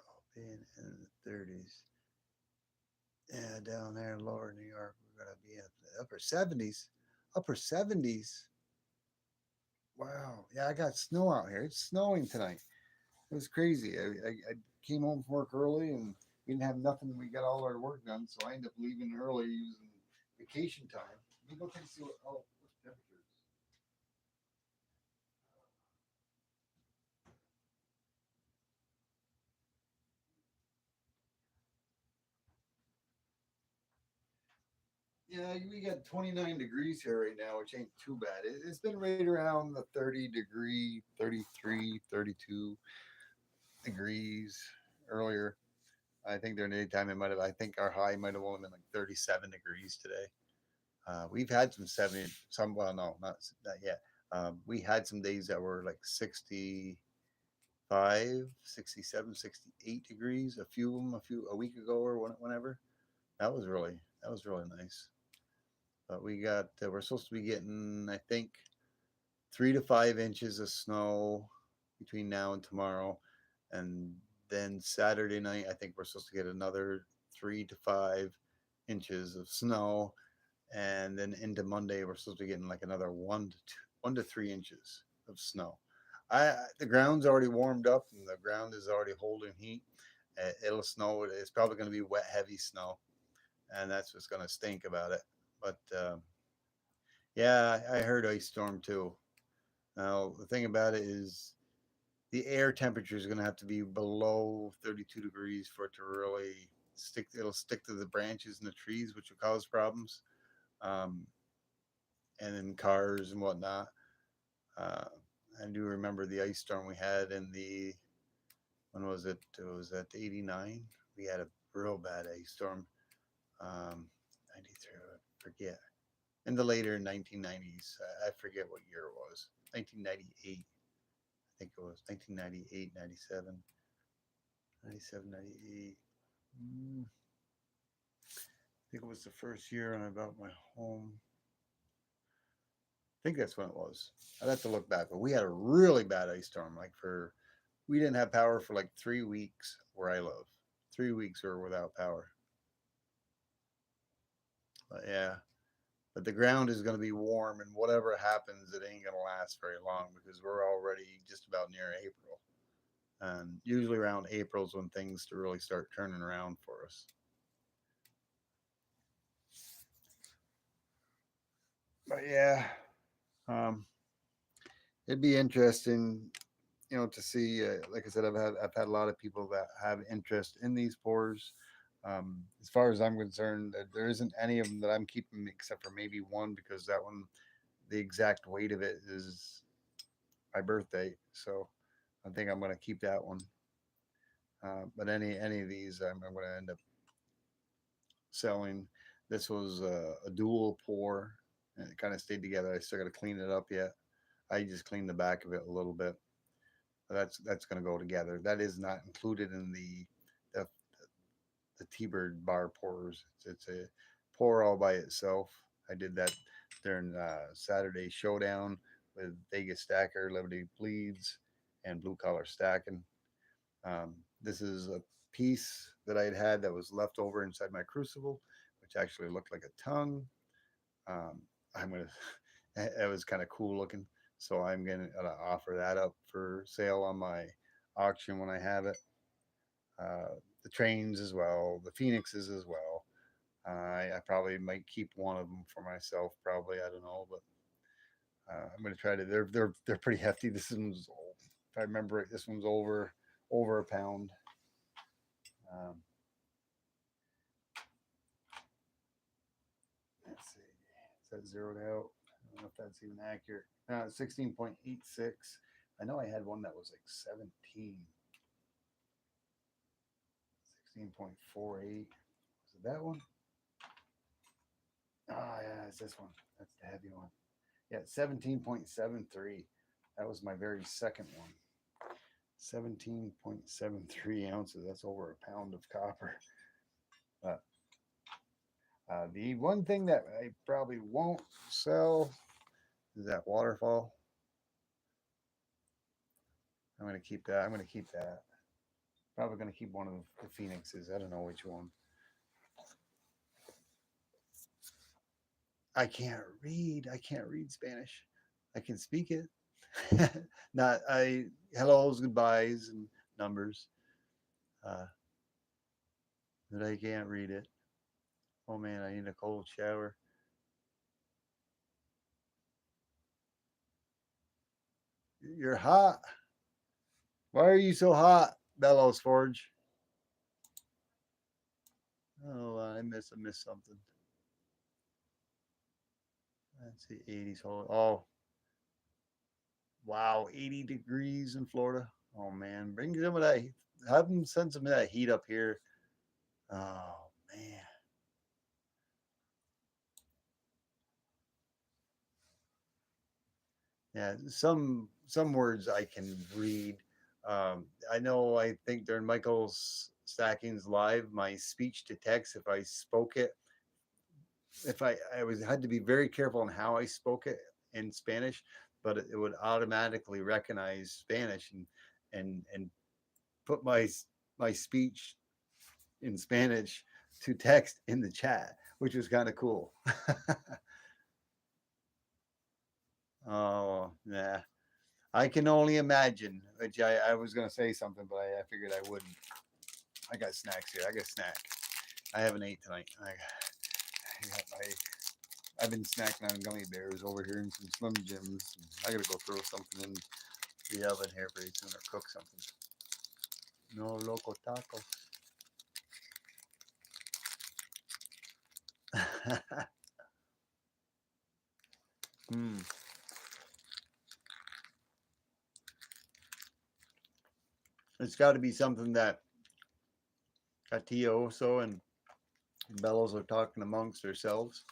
Oh, being in the 30s. Yeah, down there in lower New York, we're going to be at the upper 70s. Upper 70s. Wow. Yeah, I got snow out here. It's snowing tonight. It was crazy. I came home from work early and we didn't have nothing. We got all our work done, so I ended up leaving early using vacation time. Let me go take a see what's the temperature. Yeah, we got 29 degrees here right now, which ain't too bad. It's been right around the 30 degree, 33, 32 degrees earlier. I think during the daytime it might have. I think our high might have only been like 37 degrees today. We've had some 70, some well, no, not yet. We had some days that were like 65, 67, 68 degrees. A few of them, a week ago or whenever. That was really nice. But we're supposed to be getting, I think, 3 to 5 inches of snow between now and tomorrow, and then Saturday night I think we're supposed to get another 3 to 5 inches of snow, and then into Monday we're supposed to be getting like another 1 to 3 inches of snow. The ground's already warmed up and the ground is already holding heat. It'll snow. It's probably going to be wet, heavy snow, and that's what's going to stink about it. But yeah, I heard ice storm too. Now the thing about it is the air temperature is going to have to be below 32 degrees for it to really stick. It'll stick to the branches and the trees, which will cause problems. Um, and in cars and whatnot. Uh, I do remember the ice storm we had in the, when was it? It was at 89. We had a real bad ice storm. 93, I forget. In the later 1990s, I forget what year it was. 1998. I think it was 1998, 97, 97, 98. I think it was the first year and I bought my home. I think that's when it was. I'd have to look back, but we had a really bad ice storm. We didn't have power for like 3 weeks where I live. 3 weeks we were without power. But yeah, but the ground is going to be warm, and whatever happens, it ain't going to last very long because we're already just about near April. And usually around April is when things to really start turning around for us. But yeah, um, it'd be interesting, to see. Like I said, I've had a lot of people that have interest in these pours. As far as I'm concerned, there isn't any of them that I'm keeping except for maybe one because that one, the exact weight of it is my birthday. So I think I'm going to keep that one. But any of these, I'm going to end up selling. This was a dual pour, and it kind of stayed together. I still got to clean it up yet. I just cleaned the back of it a little bit. That's going to go together. That is not included in the the T-Bird bar pours. It's a pour all by itself. I did that during Saturday Showdown with Vegas Stacker, Liberty Bleeds, and Blue Collar Stacking. This is a piece that I had that was left over inside my crucible, which actually looked like a tongue. I'm gonna. It was kind of cool looking, so I'm gonna offer that up for sale on my auction when I have it. The trains as well, the phoenixes as well. I probably might keep one of them for myself. Probably, I don't know, but I'm gonna try to. They're pretty hefty. This one's, if I remember it, this one's over a pound. Um, let's see, is that zeroed out? I don't know if that's even accurate. 16.86. I know I had one that was like 17. 16.48. Was it that one? Oh yeah, it's this one. That's the heavy one. Yeah, 17.73. That was my very second one. 17.73 ounces. That's over a pound of copper. Uh, the one thing that I probably won't sell is that waterfall. I'm going to keep that. I'm going to keep that. Probably going to keep one of the phoenixes. I don't know which one. I can't read. I can't read Spanish. I can speak it. Not I hellos, goodbyes, and numbers. Uh, but I can't read it. Oh man, I need a cold shower. You're hot. Why are you so hot, Bellows Forge? Oh, I missed something. Let's see, 80s. Oh, wow, 80 degrees in Florida. Oh man, bring some of that. Have them send some of that heat up here. Oh man. Yeah, some words I can read. I know. I think during Michael's Stacking's live, my speech to text, if I spoke it, if I was had to be very careful on how I spoke it in Spanish but it would automatically recognize Spanish and put my speech in Spanish to text in the chat, which was kind of cool. Oh, yeah. I can only imagine. Which I was gonna say something, but I figured I wouldn't. I got snacks here. I got snack. I haven't ate tonight. I've been snacking on gummy bears over here and some Slim Jims. I gotta go throw something in the oven here pretty soon or cook something. No loco tacos. mm. It's got to be something that Katia Oso and Bellows are talking amongst themselves.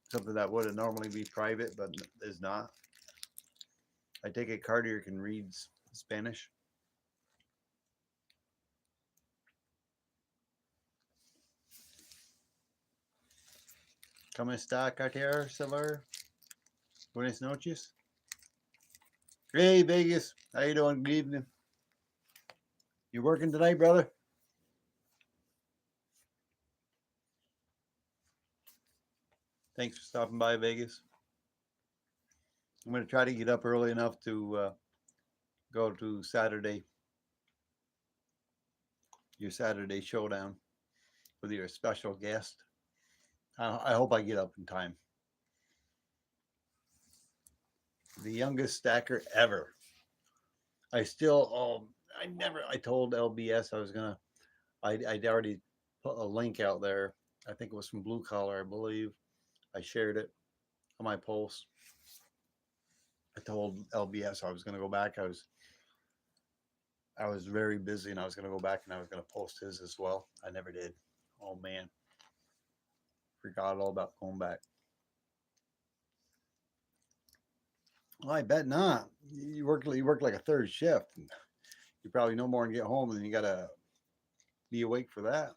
Something that would normally be private, but is not. I take it Cartier can read Spanish. ¿Cómo está, Cartier, Silver? Buenas noches. Hey, Vegas. How you doing? Good evening. You working tonight, brother? Thanks for stopping by, Vegas. I'm going to try to get up early enough to go to your Saturday showdown with your special guest. I hope I get up in time. The youngest stacker ever. I still, I told LBS I'd already put a link out there. I think it was from Blue Collar, I believe. I shared it on my post. I told LBS I was going to go back. I was very busy and I was going to go back and I was going to post his as well. I never did. Oh man, forgot all about going back. Well, I bet not. You work like a third shift. You probably no more and get home, and then you gotta be awake for that.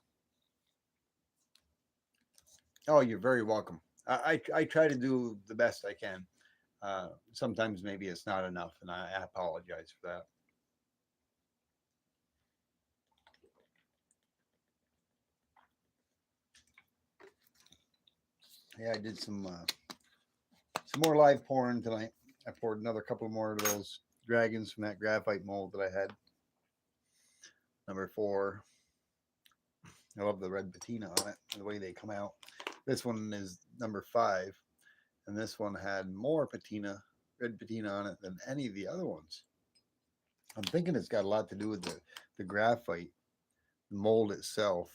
Oh, you're very welcome. I try to do the best I can. Sometimes maybe it's not enough, and I apologize for that. Yeah, I did some more live pouring tonight. I poured another couple more of those dragons from that graphite mold that I had. Number 4. I love the red patina on it, the way they come out. This one is number 5, and this one had more patina, red patina on it than any of the other ones. I'm thinking it's got a lot to do with the graphite mold itself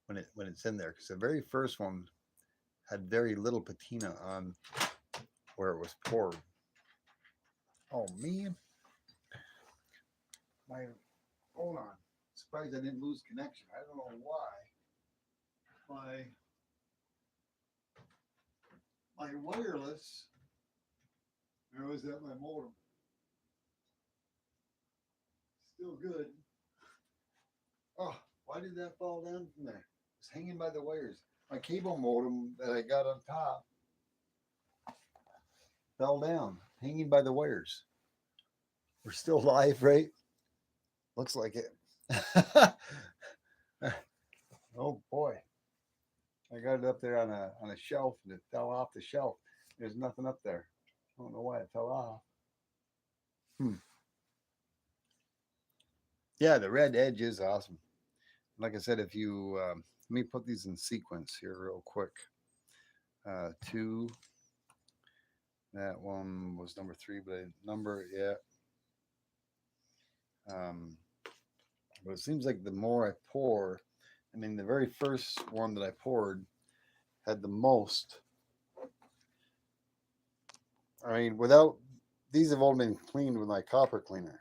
when it's in there, because the very first one had very little patina on where it was poured. Oh man, my hold on. Surprised I didn't lose connection. I don't know why. My wireless. Or was that my modem? Still good. Oh, why did that fall down from there? It's hanging by the wires. My cable modem that I got on top fell down, hanging by the wires. We're still live, right? Looks like it. Oh boy. I got it up there on a shelf and it fell off the shelf. There's nothing up there. I don't know why it fell off. Yeah, the red edge is awesome. Like I said, if you let me put these in sequence here real quick. 2. That one was number 3, but I didn't number it yet. But it seems like the more I pour, I mean, the very first one that I poured had the most. I mean, without these have all been cleaned with my copper cleaner.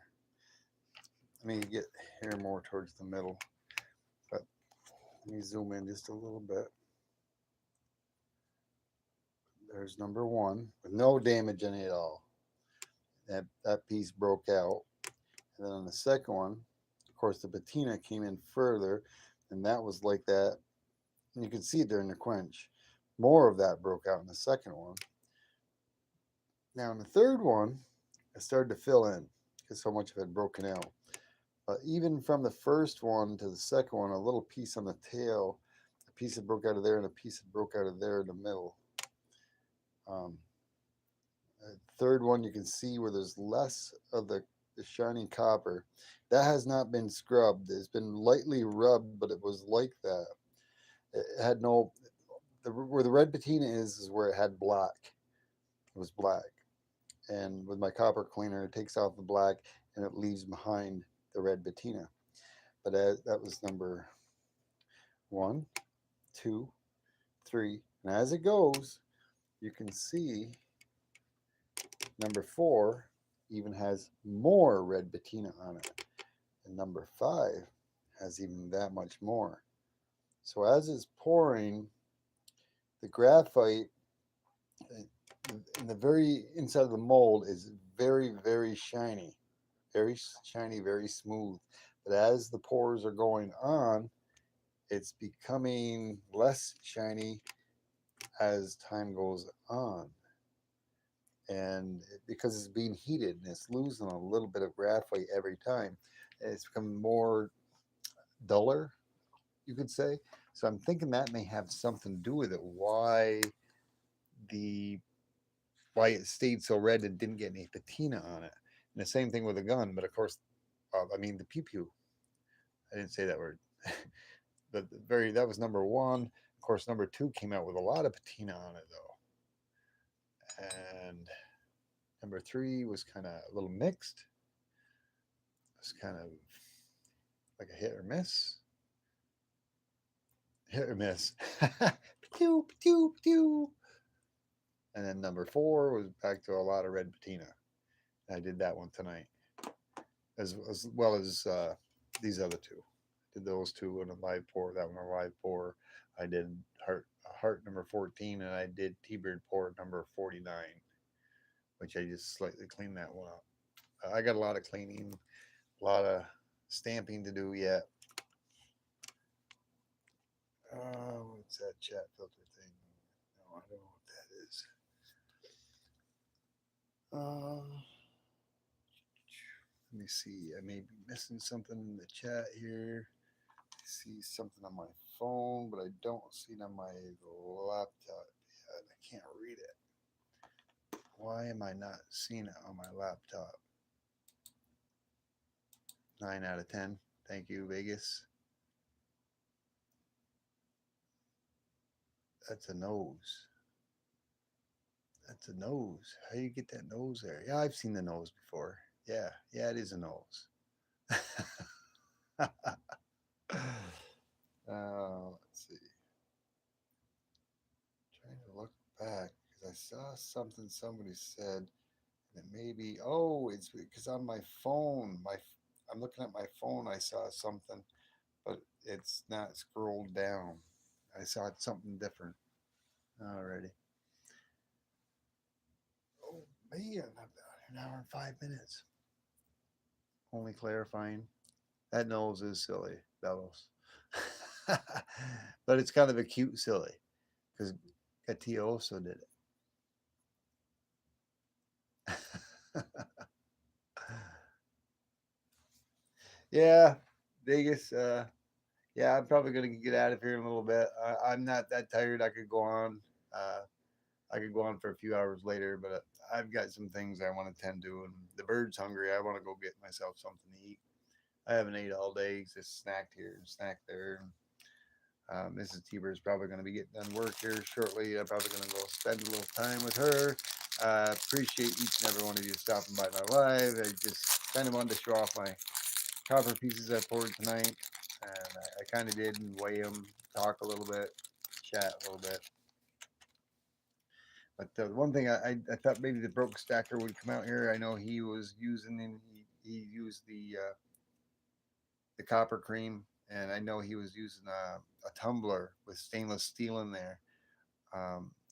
Let me get here more towards the middle, but let me zoom in just a little bit. There's number 1 with no damage in it at all. That piece broke out, and then on the second one, of course, the patina came in further, and that was like that. And you can see it during the quench. More of that broke out in the second one. Now, in the third one, I started to fill in because so much of it had broken out. But even from the first one to the second one, a little piece on the tail, a piece that broke out of there, and a piece that broke out of there in the middle. Um, Third one, you can see where there's less of the shiny copper. That has not been scrubbed. It's been lightly rubbed, but it was like that. It had no, where the red patina is where it had black. It was black. And with my copper cleaner, it takes off the black and it leaves behind the red patina. But that was number one, two, three. And as it goes, you can see number four even has more red patina on it. And number five has even that much more. So as it's pouring, the graphite in the very inside of the mold is very, very shiny. Very shiny, very smooth. But as the pores are going on, it's becoming less shiny as time goes on. And because it's being heated and it's losing a little bit of graphite every time, it's becoming more duller, you could say. So I'm thinking that may have something to do with it. The why it stayed so red and didn't get any patina on it. And the same thing with the gun, but of course, I mean the pew pew. I didn't say that word. But that was number one. Of course, number two came out with a lot of patina on it though, and number three was kind of a little mixed. It was kind of like a hit or miss. Hit or miss. Pew, pew, pew. And then number four was back to a lot of red patina. I did that one tonight, as well as these other two. Did those two in a live pour. That one a live pour. I did heart number 14, and I did T-bird pour number 49, which I just slightly cleaned that one up. I got a lot of cleaning, a lot of stamping to do yet. What's that chat filter thing? No, I don't know what that is. Let me see. I may be missing something in the chat here. I see something on my phone, but I don't see it on my laptop yet. I can't read it. Why am I not seeing it on my laptop? 9 out of 10. Thank you, Vegas. That's a nose. That's a nose. How do you get that nose there? Yeah, I've seen the nose before. Yeah, it is a nose. Let's see. Trying to look back because I saw something somebody said, and it may be. Oh, it's because on my phone. I'm looking at my phone. I saw something, but it's not scrolled down. I saw something different. Alrighty. Oh man, about an hour and 5 minutes. Only clarifying. That nose is silly, Bellows. But it's kind of a cute silly because Gatioso did it. Yeah, Vegas. Yeah, I'm probably gonna get out of here in a little bit. I'm not that tired. I could go on. Uh, I could go on for a few hours later, but I've got some things I want to tend to, and the bird's hungry. I want to go get myself something to eat. I haven't ate all day. Just snacked here and snacked there. Mrs. T-Bird is probably going to be getting done work here shortly. I'm probably going to go spend a little time with her. Appreciate each and every one of you stopping by my live. I just kind of wanted to show off my copper pieces I poured tonight, and I kind of did and weigh them, talk a little bit, chat a little bit. But the one thing I thought maybe the broke stacker would come out here. I know he was using he used the copper cream, and I know he was using a tumbler with stainless steel in there.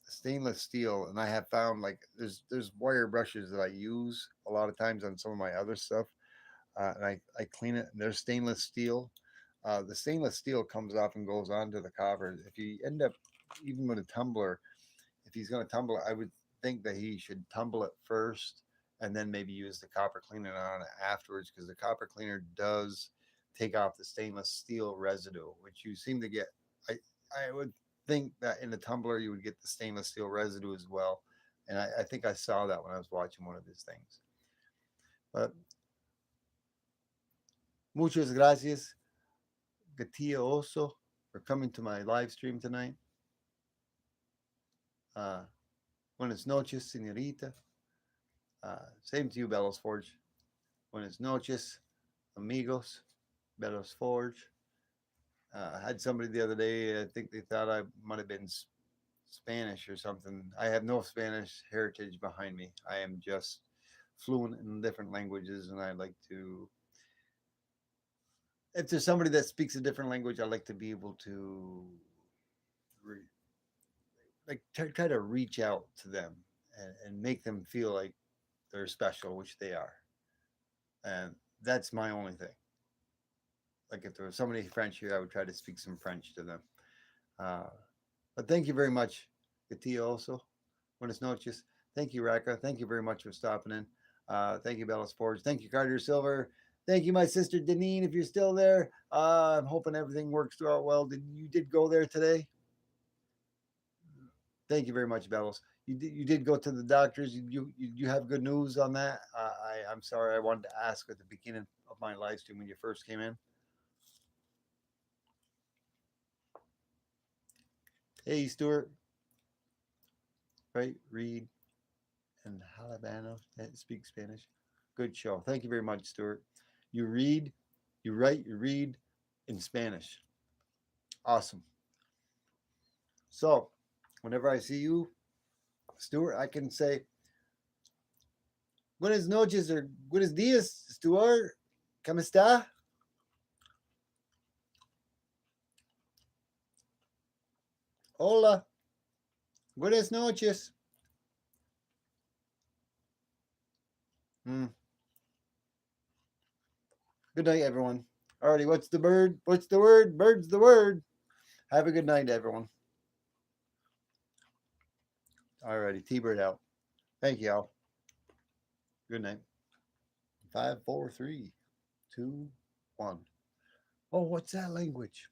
Stainless steel, and I have found like there's wire brushes that I use a lot of times on some of my other stuff, and I clean it, and there's stainless steel. The stainless steel comes off and goes onto the copper. If you end up even with a tumbler, if he's going to tumble, I would think that he should tumble it first and then maybe use the copper cleaner on it afterwards, because the copper cleaner does take off the stainless steel residue, which you seem to get. I I would think that in the tumbler you would get the stainless steel residue as well, and I think I saw that when I was watching one of his things. But muchas gracias, Gatia Oso, for coming to my live stream tonight. Uh, buenas noches, señorita. Same to you, Bellows Forge. Buenas noches, amigos, Bellows Forge. I had somebody the other day, I think they thought I might have been Spanish or something. I have no Spanish heritage behind me. I am just fluent in different languages, and I like to. If there's somebody that speaks a different language, I like to be able to, try to reach out to them and make them feel like they're special, which they are, and that's my only thing. Like if there was somebody French here, I would try to speak some French to them. Uh, but thank you very much, Katia. Also, buenas noches. Thank you, Raka. Thank you very much for stopping in. Thank you, Bellas Forge. Thank you, Carter Silver. Thank you, my sister Deneen, if you're still there. I'm hoping everything works out well. Did go there today? Thank you very much, Bellows. You did go to the doctors. You have good news on that. I'm sorry. I wanted to ask at the beginning of my live stream when you first came in. Hey, Stuart. Right, read and Halabano that speak Spanish. Good show. Thank you very much, Stuart. You read, you write, you read in Spanish. Awesome. So, whenever I see you, Stuart, I can say buenas noches or buenos dias, Stuart. ¿Cómo está? Hola. Buenas noches. Good night, everyone. Alrighty, what's the bird? What's the word? Bird's the word. Have a good night, everyone. Alrighty, T-Bird out. Thank you, all. Good night. 5, 4, 3, 2, 1. Oh, what's that language?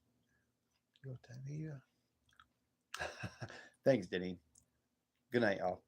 Thanks, Denny. Good night, y'all.